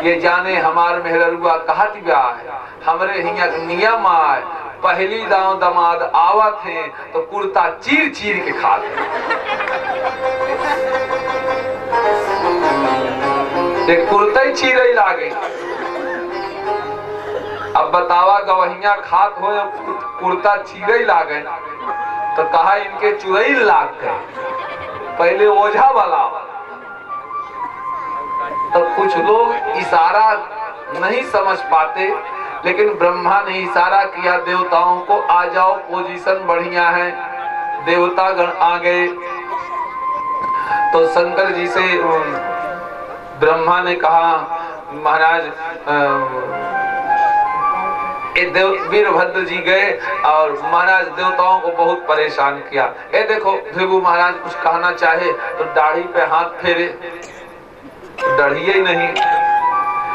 ये जाने हमार मेहरुआ कहत ब्या है, हमरे हिया नियम आए, पहली दांव दमाद आवत है तो कुर्ता चीर चीर के खाते, कुर्ता ही चीर लागे। अब बतावा गवहिया खात हो कुर्ता चीर लागे, तो कहा इनके चुरई लाग गए, पहले ओझा वाला। तो कुछ लोग इशारा नहीं समझ पाते, लेकिन ब्रह्मा ने इशारा किया देवताओं को, आ जाओ, पोजीशन बढ़िया है। देवता गण आ गए, तो शंकर जी से ब्रह्मा ने कहा, महाराज वीरभद्र जी गए और महाराज देवताओं को बहुत परेशान किया। ए देखो भृगु महाराज कुछ कहना चाहे तो दाढ़ी पे हाथ फेरे, दाढ़ी ही नहीं।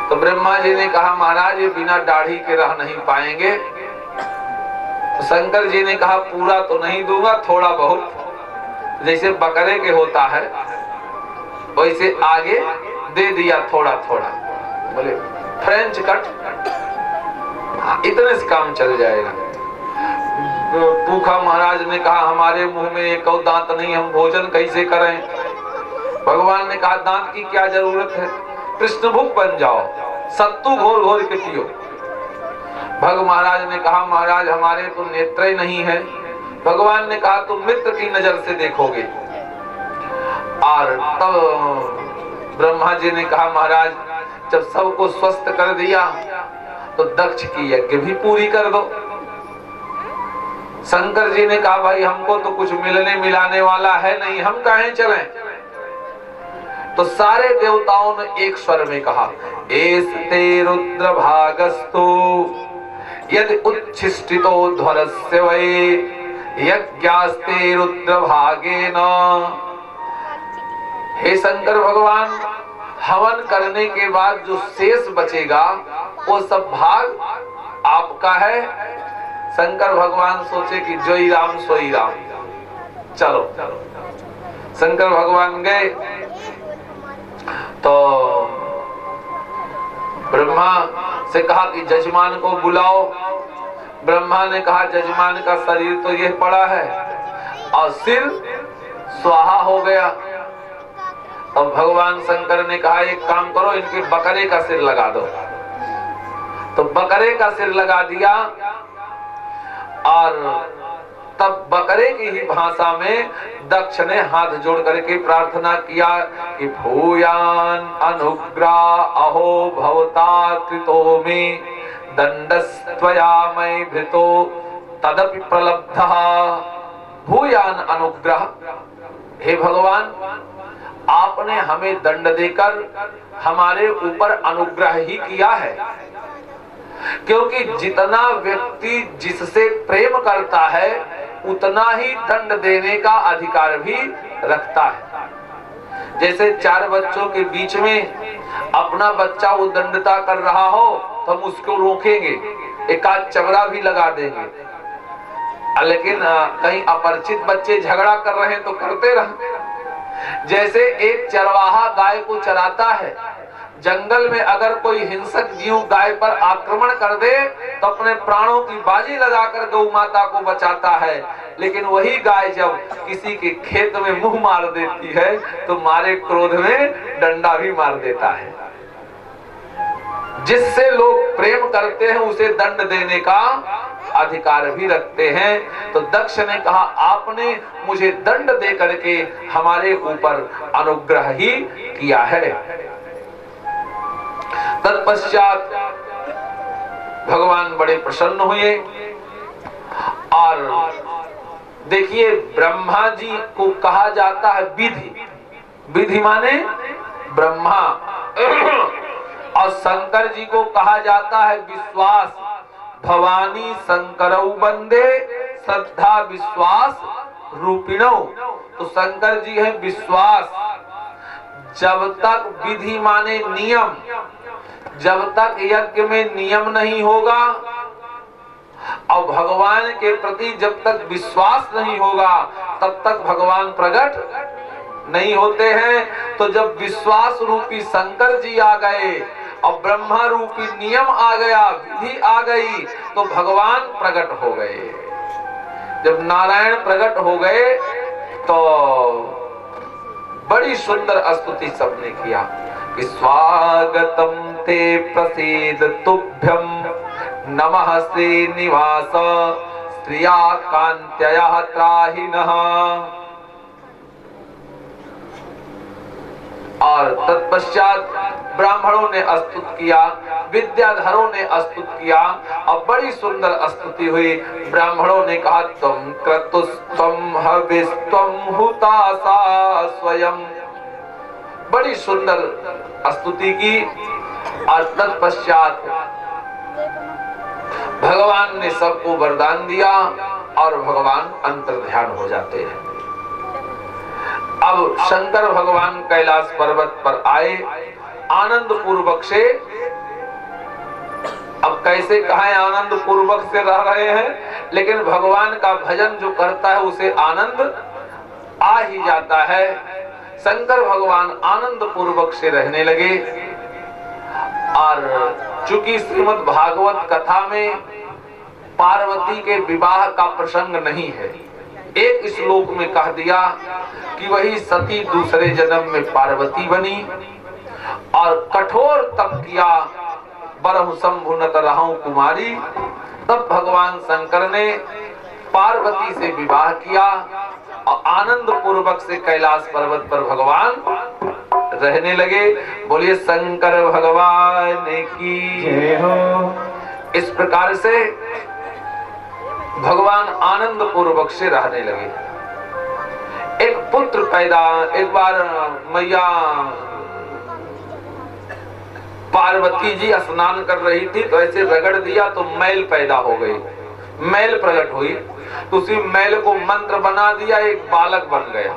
तो ब्रह्मा जी ने कहा, महाराज ये बिना दाढ़ी के रह नहीं पाएंगे। तो शंकर जी ने कहा, पूरा तो नहीं दूंगा, थोड़ा बहुत, जैसे बकरे के होता है वैसे आगे दे दिया थोड़ा थोड़ा, बोले फ्रेंच कट, इतने से काम चल जाएगा। पूखा महाराज ने कहा, हमारे मुंह में एक और दांत नहीं, हम भोजन कैसे करें। भगवान ने कहा, दांत की क्या जरूरत है, कृष्ण भुक बन जाओ, सत्तू घोर घोर के पियो। भग महाराज ने कहा, महाराज हमारे तो नेत्र ही नहीं है। भगवान ने कहा, तुम मित्र की नजर से देखोगे। और तब ब्रह्मा जी ने कहा, महाराज जब सबको स्वस्थ कर दिया तो दक्ष की यज्ञ भी पूरी कर दो। शंकर जी ने कहा भाई हमको तो कुछ मिलने मिलाने वाला है नहीं, हम काहे चलें? तो सारे देवताओं ने एक स्वर में कहा, एस्ते रुद्र भागस्तु यदि उच्छिष्टितो ध्वरस्य वै यज्ञास्ते रुद्र भागेन। हे शंकर भगवान, हवन करने के बाद जो शेष बचेगा वो सब भाग आपका है। शंकर भगवान सोचे कि जोई राम सोई राम, चलो। शंकर भगवान गए तो ब्रह्मा से कहा कि जजमान को बुलाओ। ब्रह्मा ने कहा जजमान का शरीर तो ये पड़ा है और सिर स्वाहा हो गया। और भगवान शंकर ने कहा एक काम करो, इनके बकरे का सिर लगा दो। तो बकरे का सिर लगा दिया और तब बकरे की ही भाषा में दक्ष ने हाथ जोड़ करके प्रार्थना किया कि भूयान अनुग्रह अहो भवता कृतो मे दंडस्त्वया मयि भृतो तदपि प्रलब्धः। भूयान अनुग्रह, हे भगवान आपने हमें दंड देकर हमारे ऊपर अनुग्रह ही किया है, क्योंकि जितना व्यक्ति जिससे प्रेम करता है उतना ही दंड देने का अधिकार भी रखता है। जैसे चार बच्चों के बीच में अपना बच्चा उद्दंडता कर रहा हो तो हम उसको रोकेंगे, एक आध चबरा भी लगा देंगे। लेकिन कहीं अपरिचित बच्चे झगड़ा कर रहे हैं तो करते रहे। जैसे एक चरवाहा गाय को चराता है, जंगल में अगर कोई हिंसक जीव गाय पर आक्रमण कर दे तो अपने प्राणों की बाजी लगाकर गौ माता को बचाता है, लेकिन वही गाय जब किसी के खेत में मुंह मार देती है तो मारे क्रोध में डंडा भी मार देता है। जिससे लोग प्रेम करते हैं उसे दंड देने का अधिकार भी रखते हैं। तो दक्ष ने कहा आपने मुझे दंड दे करके हमारे ऊपर अनुग्रह ही किया है। तत्पश्चात भगवान बड़े प्रसन्न हुए और देखिए ब्रह्मा जी को कहा जाता है विधि, विधि माने ब्रह्मा, और शंकर जी को कहा जाता है विश्वास। भवानी शंकरौ वंदे श्रद्धा विश्वास रूपिणौ। तो शंकर जी है विश्वास। जब तक विधि माने नियम, जब तक यज्ञ में नियम नहीं होगा और भगवान के प्रति जब तक विश्वास नहीं होगा तब तक भगवान प्रकट नहीं होते हैं। तो जब विश्वास रूपी शंकर जी आ गए और ब्रह्मा रूपी नियम आ गया, विधि आ गई, तो भगवान प्रकट हो गए। जब नारायण प्रकट हो गए तो बड़ी सुंदर स्तुति सबने किया कि स्वागतम ते प्रसीद तुभ्यम नमः श्रीनिवास स्त्रिया कांत्ययः त्राहिनः। और तत्पश्चात ब्राह्मणों ने स्तुत किया, विद्याधरों ने स्तुत किया और बड़ी सुंदर स्तुति हुई। ब्राह्मणों ने कहा तुम क्रतुस्त्वं हविस्त्वं हुतासा स्वयं, बड़ी सुंदर स्तुति की। और तत्पश्चात भगवान ने सबको वरदान दिया और भगवान अंतर्ध्यान हो जाते हैं। अब शंकर भगवान कैलाश पर्वत पर आए आनंद पूर्वक से। अब कैसे कहें आनंद पूर्वक से रह रहे हैं, लेकिन भगवान का भजन जो करता है उसे आनंद आ ही जाता है। शंकर भगवान आनंद पूर्वक से रहने लगे। और चूंकि श्रीमद् भागवत कथा में पार्वती के विवाह का प्रसंग नहीं है, एक श्लोक में कह दिया कि वही सती दूसरे जन्म में पार्वती बनी और कठोर तप किया, बरहु शंभु नत रहूं कुमारी। तब भगवान शंकर ने पार्वती से विवाह किया और आनंद पूर्वक से कैलाश पर्वत पर भगवान रहने लगे। बोलिए शंकर भगवान की जय हो। इस प्रकार से भगवान आनंद पूर्वक से रहने लगे। एक पुत्र पैदा, एक बार मैया पार्वती जी स्नान कर रही थी तो ऐसे रगड़ दिया तो मैल पैदा हो गई, मैल प्रकट हुई, तो उसी मैल को मंत्र बना दिया, एक बालक बन गया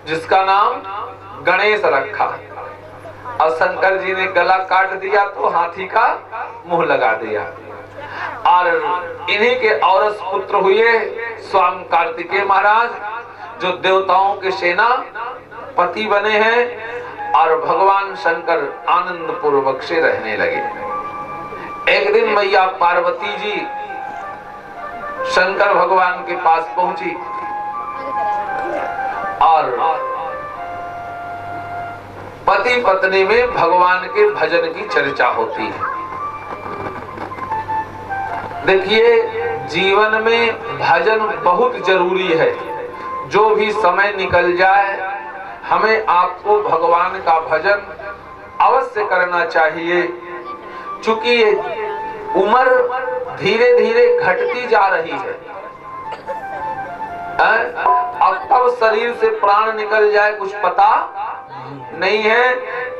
जिसका नाम गणेश रखा। और शंकर जी ने गला काट दिया तो हाथी का मुंह लगा दिया। और इन्हीं के औरस पुत्र हुए स्वामी कार्तिकेय महाराज, जो देवताओं के सेना पति बने हैं। और भगवान शंकर आनंद पूर्वक से रहने लगे। एक दिन मैया पार्वती जी शंकर भगवान के पास पहुंची और पति पत्नी में भगवान के भजन की चर्चा होती है। देखिए, जीवन में भजन बहुत जरूरी है। जो भी समय निकल जाए, हमें आपको भगवान का भजन अवश्य करना चाहिए। चूंकि उम्र धीरे धीरे घटती जा रही है, अब तब शरीर से प्राण निकल जाए कुछ पता नहीं है।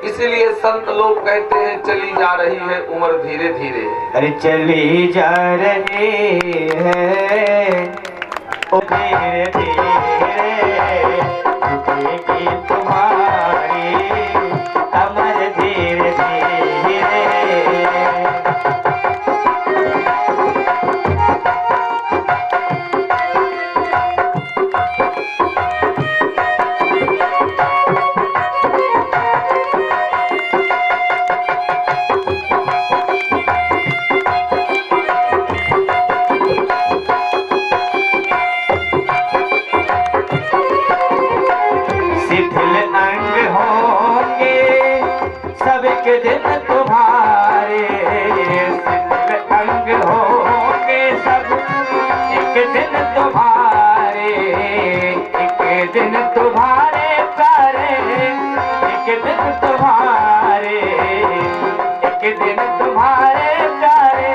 इसलिए संत लोग कहते हैं चली जा रही है उम्र धीरे धीरे। अरे चली जा रही है ओ धीरे धीरे, झुकेगी तुम्हारी कमर धीरे धीरे। सबके दिन तुम्हारे शिथिल अंग होंगे, सब एक दिन तुम्हारे, एक दिन तुम्हारे प्यारे, एक दिन तुम्हारे, एक दिन तुम्हारे प्यारे,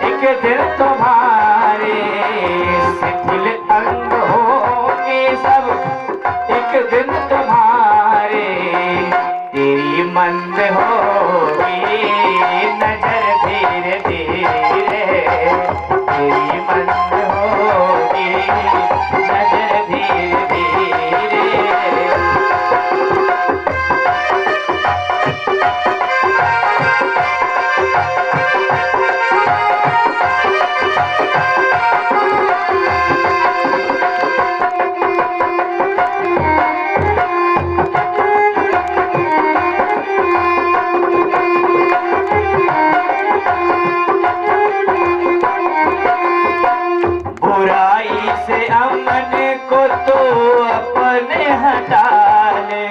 एक दिन तुम्हारे शिथिल अंग होंगे, सब एक दिन तुम्हारे। तेरी मंद होगी नजर धीरे धीरे, तेरी मंद होगी नजर धीरे धीरे। से अमन को तो अपने हटा ले,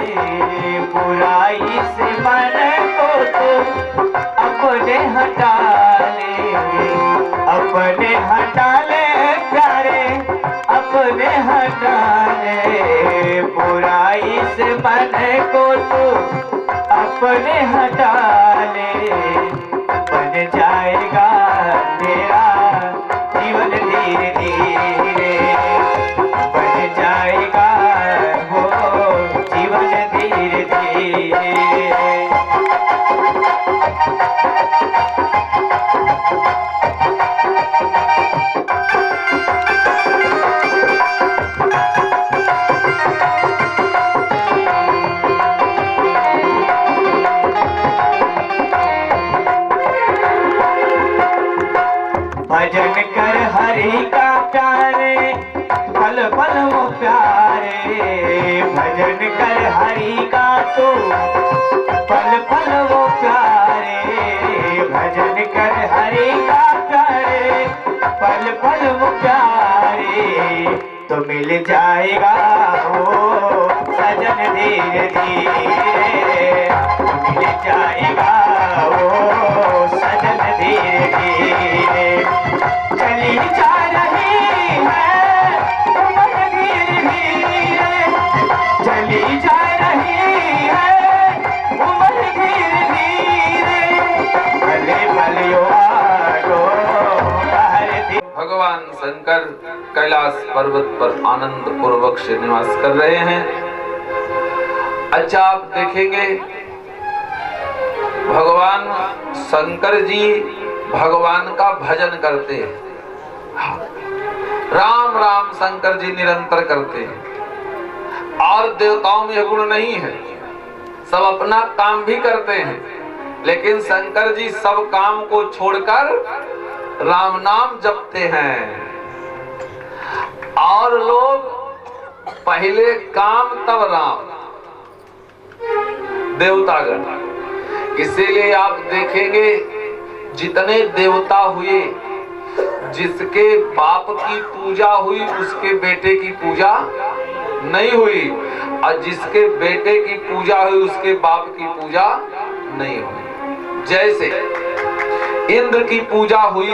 बुराई से मन को तो अपने हटा ले, अपने हटा ले प्यारे, अपने हटा ले। बुराई से मन को तो अपने हटा ले, बन जाएगा तेरा जीवन धीरे धीरे, बन जाएगा वो जीवन धीरे धीरे। भजन कर हरि का प्यारे, पल पल वो प्यारे। भजन कर हरि का तो पल पल वो प्यारे, भजन कर हरि का प्यारे, पल पल वो प्यारे। तो मिल जाएगा वो सजन धीरे धीरे, तो मिल जाएगा वो सजन धीरे धीरे। चली जा रही है उम्र धीरे धीरे, चली जा रही है उम्र धीरे धीरे। भले भले आगो कैलाश पर्वत पर आनंद पूर्वक से निवास कर रहे हैं। अच्छा, आप देखेंगे भगवान शंकर जी भगवान का भजन करते हैं, राम राम शंकर जी निरंतर करते हैं। और देवताओं में यह गुण नहीं है, सब अपना काम भी करते हैं, लेकिन शंकर जी सब काम को छोड़कर राम नाम जपते हैं। और लोग पहले काम तब राम, देवतागण। इसीलिए आप देखेंगे जितने देवता हुए, जिसके बाप की पूजा हुई उसके बेटे की पूजा नहीं हुई, और जिसके बेटे की पूजा हुई उसके बाप की पूजा नहीं हुई। जैसे इंद्र की पूजा हुई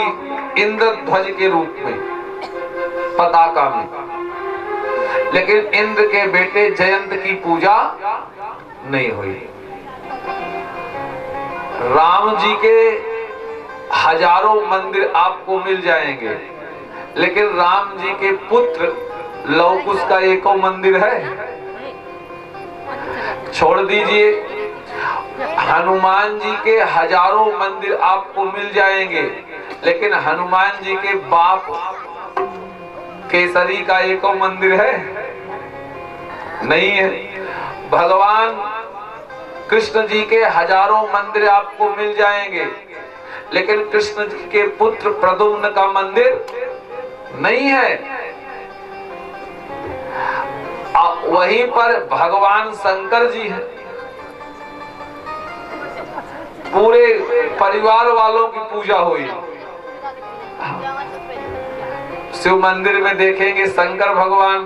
इंद्र ध्वज के रूप में, पताका में, लेकिन इंद्र के बेटे जयंत की पूजा नहीं हुई। राम जी के हजारों मंदिर आपको मिल जाएंगे, लेकिन राम जी के पुत्र लव कुश का एको मंदिर है। छोड़ दीजिए, हनुमान जी के हजारों मंदिर आपको मिल जाएंगे, लेकिन हनुमान जी के बाप केसरी का एको मंदिर है? नहीं है। भगवान कृष्ण जी के हजारों मंदिर आपको मिल जाएंगे, लेकिन कृष्ण जी के पुत्र प्रद्युम्न का मंदिर नहीं है। वहीं पर भगवान शंकर जी हैं, पूरे परिवार वालों की पूजा हुई। शिव मंदिर में देखेंगे शंकर भगवान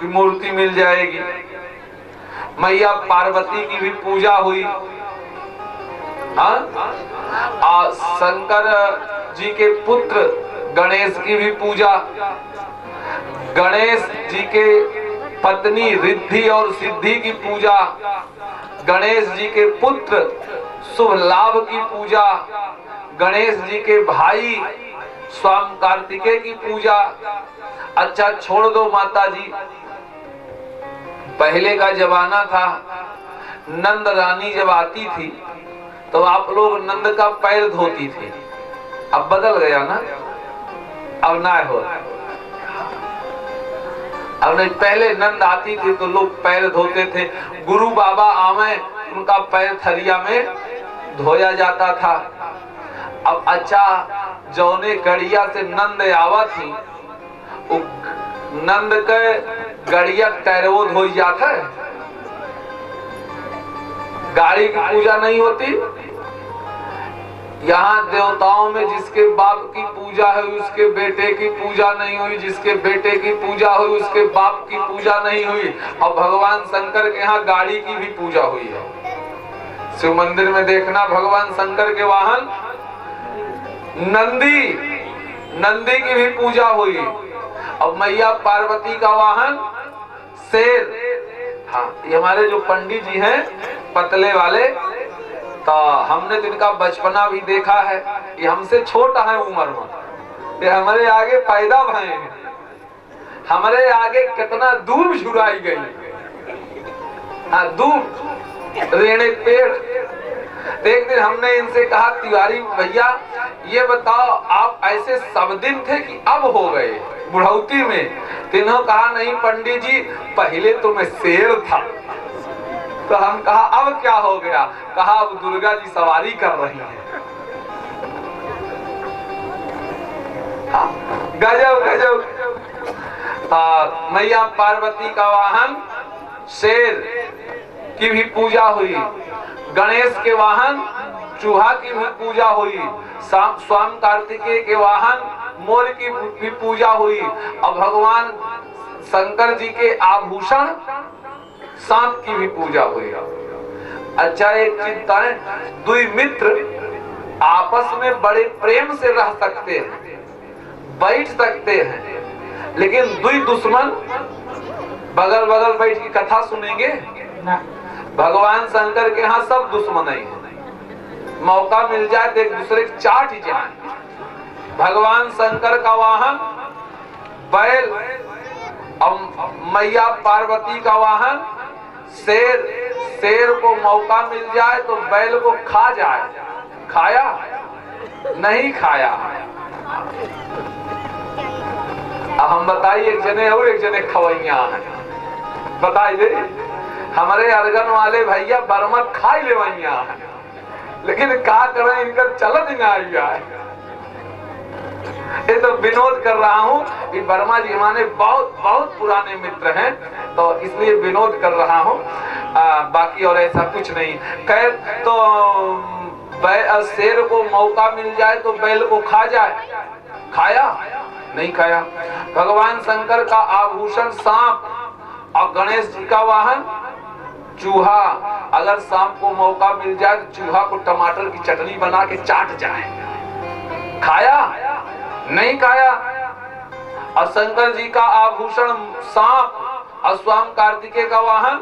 की मूर्ति मिल जाएगी, मैया पार्वती की भी पूजा हुई। शंकर जी के पुत्र गणेश की भी पूजा, गणेश जी के पत्नी रिद्धि और सिद्धि की पूजा, गणेश जी के पुत्र शुभ लाभ की पूजा, गणेश जी के भाई स्वामी कार्तिकेय की पूजा। अच्छा, छोड़ दो माता जी, पहले का जमाना था, नंद रानी जब आती थी तो आप लोग नंद का पैर धोती थी। अब बदल गया ना, अब ना हो। अब नहीं, पहले नंद आती थी तो लोग पैर धोते थे, गुरु बाबा आवे उनका पैर थरिया में धोया जाता था। अब अच्छा, जौने गड़िया से नंद आवा थी, नंद के गड़िया टैरवो धोई जाता है, गाड़ी की पूजा नहीं होती। यहाँ देवताओं में जिसके बाप की पूजा है उसके बेटे की पूजा नहीं हुई, जिसके बेटे की पूजा हुई उसके बाप की पूजा नहीं हुई। और भगवान शंकर के यहाँ गाड़ी की भी पूजा हुई है। शिव मंदिर में देखना, भगवान शंकर के वाहन नंदी, नंदी की भी पूजा हुई। अब मैया पार्वती का वाहन शेर। हाँ, ये हमारे जो पंडित जी हैं पतले वाले, तो हमने तो इनका बचपना भी देखा है। ये हमसे छोटा है उम्र में, ये हमारे आगे पैदा भए हैं, हमारे आगे कितना दूर झुराई गई। हाँ, दूर रेणे पेड़। एक दिन हमने इनसे कहा, तिवारी भैया ये बताओ, आप ऐसे सब दिन थे कि अब हो गए बुढ़ौती में? तीनों कहा, नहीं पंडित जी, पहले तो मैं शेर था। तो हम कहा, अब क्या हो गया? कहा, अब दुर्गा जी सवारी कर रही हैं। गजब गजब। मैया पार्वती का वाहन शेर की भी पूजा हुई, गणेश के वाहन चूहा की भी पूजा हुई, स्वामी कार्तिकेय के वाहन मोर की भी पूजा हुई, और भगवान शंकर जी के आभूषण सांप की भी पूजा हुई। अच्छा, एक चिंता है, दुई मित्र आपस में बड़े प्रेम से रह सकते हैं, बैठ सकते हैं, लेकिन दुई दुश्मन बगल बगल बैठ की कथा सुनेंगे? भगवान शंकर के यहाँ सब दुश्मन ही है, मौका मिल जाए तो एक दूसरे की चाट ही जाए। भगवान शंकर का वाहन बैल, अब मैया पार्वती का वाहन शेर, शेर को मौका मिल जाए तो बैल को खा जाए, खाया नहीं खाया। अब हम बताइए, एक जने और एक जने खवैया हैं, बताइए हमारे अर्गन वाले भैया बर्मा खाई लेवैया है, लेकिन क्या करें इनका चलत ना है। ये तो विनोद कर रहा हूँ कि वर्मा जी हमारे बहुत बहुत पुराने मित्र हैं, तो इसलिए विनोद कर रहा हूँ, बाकी और ऐसा कुछ नहीं। खैर, तो शेर को मौका मिल जाए तो बैल को खा जाए, खाया नहीं खाया। भगवान शंकर का आभूषण सांप और गणेश जी का वाहन चूहा, अगर सांप को मौका मिल जाए तो चूहा को टमाटर की चटनी बना के चाट जाए, खाया नहीं खाया। और शंकर जी का आभूषण सांप और स्वामी कार्तिकेय का वाहन,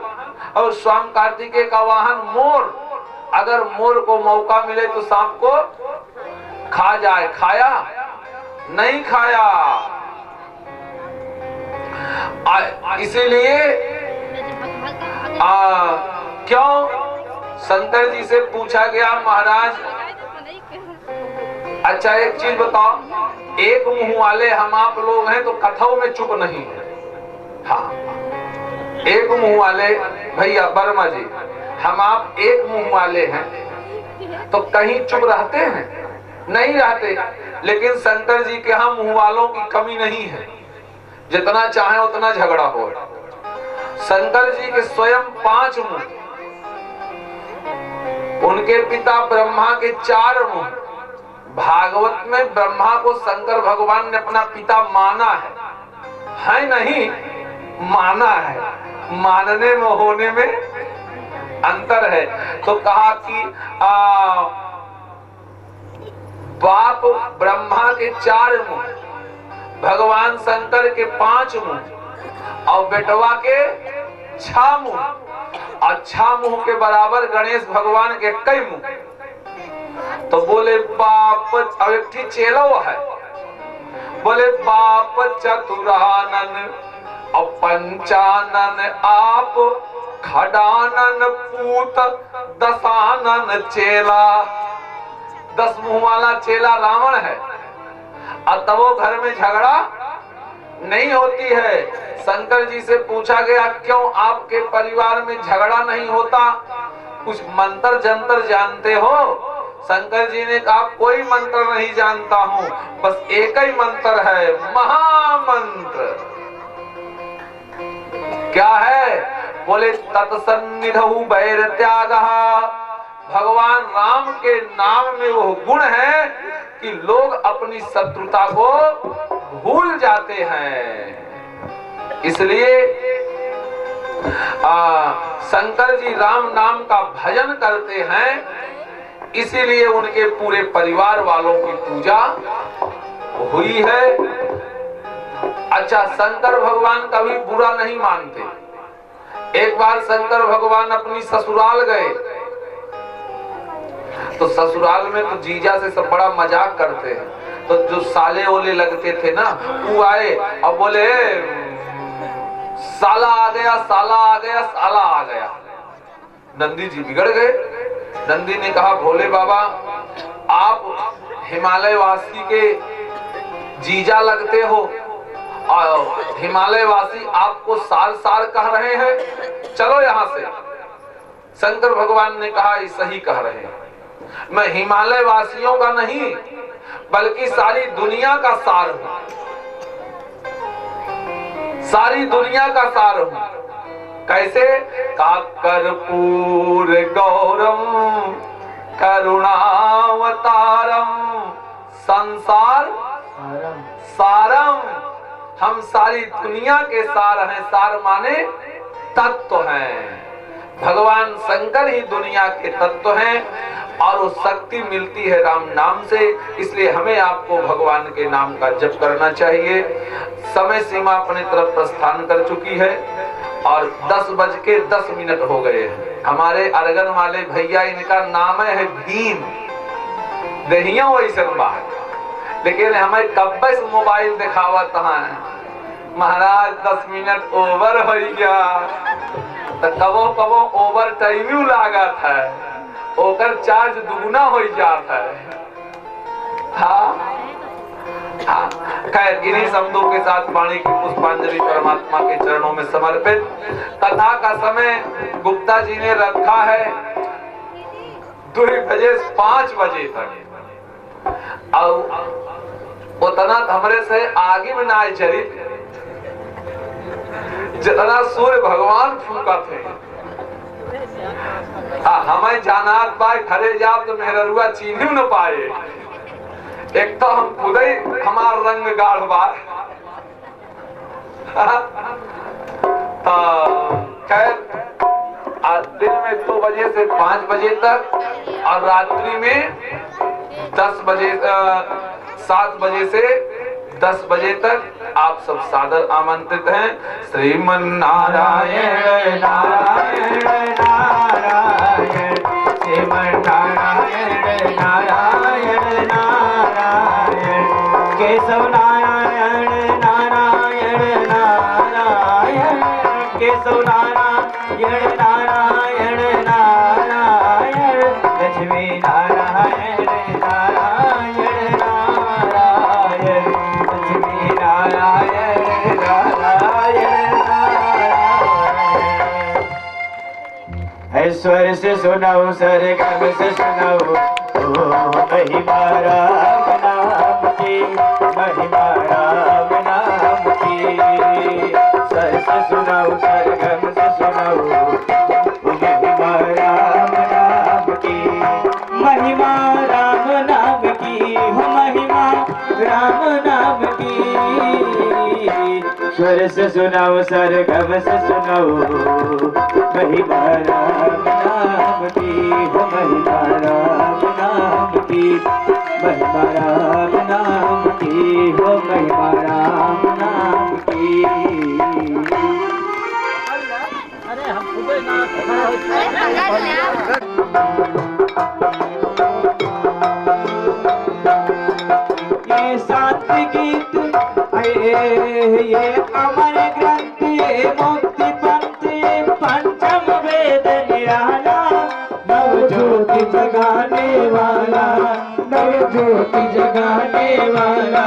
और स्वामी कार्तिकेय का वाहन मोर, अगर मोर को मौका मिले तो सांप को खा जाए, खाया नहीं खाया। इसीलिए क्यों शंकर जी से पूछा गया, महाराज अच्छा एक चीज बताओ, एक मुंह वाले हम आप लोग हैं तो कथाओं में चुप नहीं है। हाँ, एक मुंह वाले भैया वर्मा जी, हम आप एक मुंह वाले हैं तो कहीं चुप रहते हैं? नहीं रहते। लेकिन शंकर जी के यहाँ मुंह वालों की कमी नहीं है, जितना चाहे उतना झगड़ा हो। शंकर जी के स्वयं 5 मुंह, उनके पिता ब्रह्मा के 4 मुंह। भागवत में ब्रह्मा को शंकर भगवान ने अपना पिता माना है नहीं, माना है, मानने में होने में अंतर है। तो कहा कि बाप ब्रह्मा के 4 मुंह, भगवान शंकर के 5 मुंह और बेटवा के 6 मुंह, और 6 मुंह के बराबर गणेश भगवान के कई मुंह। तो बोले बाप, अब एक ठीक चेलो है, बोले बाप चतुरानन और पंचानन आप, खडानन पूत दशानन चेला। 10 मुंह वाला चेला रावण है, और तब वो घर में झगड़ा नहीं होती है। शंकर जी से पूछा गया, क्यों आपके परिवार में झगड़ा नहीं होता, कुछ मंत्र जंतर जानते हो? शंकर जी ने कहा, कोई मंत्र नहीं जानता हूँ, बस एक ही मंत्र है, महामंत्र। क्या है? बोले तत्सन्निधौ वैर त्यागः। भगवान राम के नाम में वो गुण है कि लोग अपनी शत्रुता को भूल जाते हैं। इसलिए शंकर जी राम नाम का भजन करते हैं, इसीलिए उनके पूरे परिवार वालों की पूजा हुई है। अच्छा, शंकर भगवान कभी बुरा नहीं मानते। एक बार शंकर भगवान अपनी ससुराल गए, तो ससुराल में तो जीजा से सब बड़ा मजाक करते हैं, तो जो साले ओले लगते थे ना, वो आए और बोले साला आ गया, साला आ गया, साला आ गया। नंदी जी बिगड़ गए। नंदी ने कहा, भोले बाबा आप हिमालय वासी के जीजा लगते हो, और हिमालय वासी आपको साल साल कह रहे हैं, चलो यहाँ से। शंकर भगवान ने कहा, ये सही कह रहे हैं, मैं हिमालय वासियों का नहीं बल्कि सारी दुनिया का सार हूं, सारी दुनिया का सार हूं। कैसे? कर्पूर गौरम करुणावतारम संसार सारम। हम सारी दुनिया के सार हैं। सार माने तत्व हैं। भगवान शंकर ही दुनिया के तत्व हैं, और वो शक्ति मिलती है राम नाम से। इसलिए हमें आपको भगवान के नाम का जप करना चाहिए। समय सीमा अपने तरफ प्रस्थान कर चुकी है और 10:10 हो गए हैं। हमारे अर्गन वाले भैया, इनका नाम है भीम, दहिया वैसे बात, लेकिन हमें कब से मोबाइल दिखावत है, महाराज 10 मिनट ओवर हो गया तो कबो कबो ओवर टाइम लागत है, ओकर चार्ज दुगुना हो जाता है। हाँ हाँ, खैर इन्हीं शब्दों के साथ वाणी की पुष्पांजलि परमात्मा के चरणों में समर्पित। कथा का समय गुप्ता जी ने रखा है 2 बजे से 5 बजे तक, और उतना हमरे से आगे में ना चरित जितना सूर्य भगवान फूका थे। हमें जानात बाय घरे जाओ तो मेहरुआ चीन्ही न पाए, एक तो हम खुद ही हमार रंग गाढ़ बार। खैर दिन में 2 बजे से 5 बजे तक और रात्रि में 10 बजे 7 बजे से 10 बजे तक आप सब सादर आमंत्रित हैं। श्रीमन नारायण नारायण नारायण, श्रीमन नारायण नारायण नारायण, केशव नारायण नारायण नारायण, केशव नारायण नारायण नारायण, लक्ष्मी नारायण नारायण नारायण, लक्ष्मी नारायण नारायण नारायण। ऐश्वर्य से सुनाओ, सरगम से सुनाओ, महिमा राम नाम की, महिमा राम नाम की। सर से सुनाओ, सरगम से सुनाओ, महिमा राम नाम की, महिमा राम नाम की, हो महिमा राम नाम की। स्वर से सुनाओ, सरगम से सुनाओ, महिमा राम नाम की, हो महिमा राम नाम की, महिमा राम नाम की, हो महिमा राम नाम की। अरे हम खुदे ना ये सात गीत, ये अमर ग्रंथ, ये मुक्ति पंथ, ये पंचम वेद निराला, नव ज्योति जगाने वाला, नव ज्योति जगाने वाला।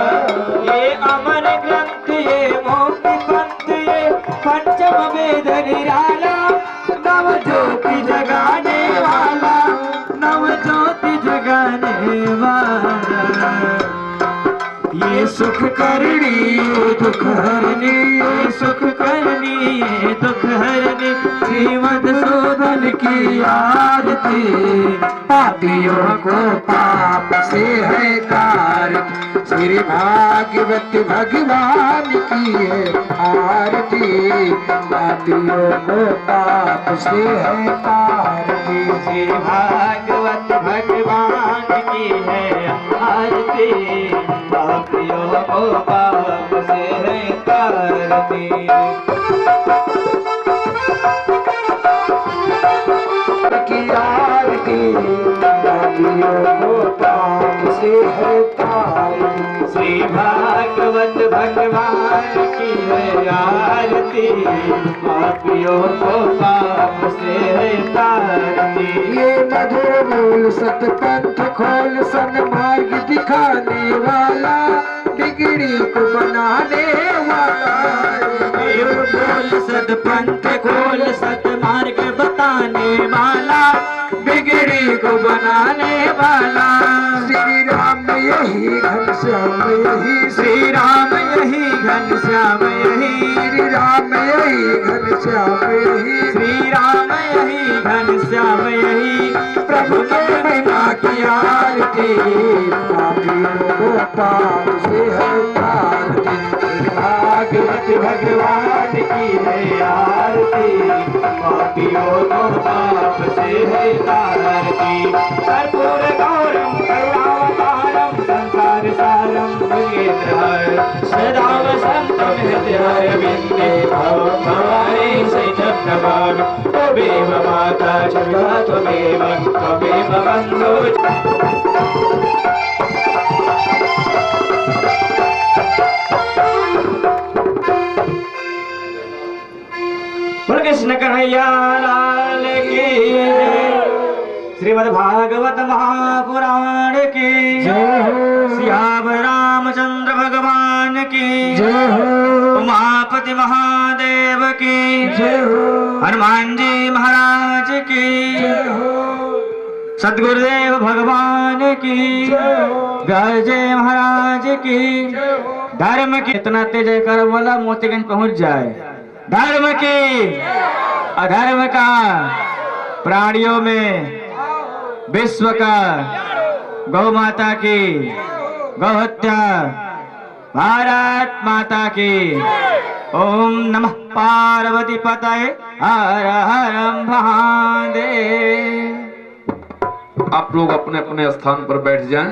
ये अमर ग्रंथ, ये मुक्ति पंथ, ये पंचम वेद निराला, नव ज्योति जगाने वाला, नव ज्योति जगाने वाला। ये सुख करनी, ये दुख हरनी, ये सुख करनी, ये दुख हरनी, श्रीमद शोधन की आरती, पापियों को पाप से है तारती, श्री भागवत भगवान की है आरती, पापियों को पाप से है तारती, श्री भागवत भगवान की है आरती, पापियों को पाप से है तारती। की आरती, पापियों को पाप से है तारती, श्री भागवत भगवान की है आरती, पापियों को पाप से है तारती। ये मधुर मूल सतपंथ खोल सन्मार्ग दिखाने वाला, बिगड़ी को बनाने वाला, ये बोल सतपंथ खोल सतमार्ग बताने वाला, बिगड़ी को बनाने वाला। श्री राम यही घनश्याम यही, श्री राम यही घनश्याम यही, श्री राम यही घनश्याम यही, श्री राम यही घनश्याम यही, प्रभु के महिमा की आरती, पापियों को पाप से है तारती, भागवत भगवान की है आरती, पापियों को पाप से है तारती। कर्पूर गौरम करुणावतारम, संसार सारम भुजगेन्द्रहार, सदा वसन्तं हृदयारविन्दे, भवानी सहितं नमामि। त्वमेव माता च पिता त्वमेव, त्वमेव बन्धुः। बोल कृष्ण कन्हैया लाल की श्रीमद् भागवत महापुराण की सियावर रामचंद्र भगवान की उमापति महादेव की हनुमान जी महाराज की सदगुरुदेव भगवान की गाजे महाराज की धर्म की इतना तेज कर बोला मोतीगंज पहुंच जाए। धर्म की अधर्म का प्राणियों में विश्व का गौ माता की गौ हत्या भारत माता की। ओम नमः पार्वती पतये हर हर महादेव। आप लोग अपने अपने स्थान पर बैठ जाएं।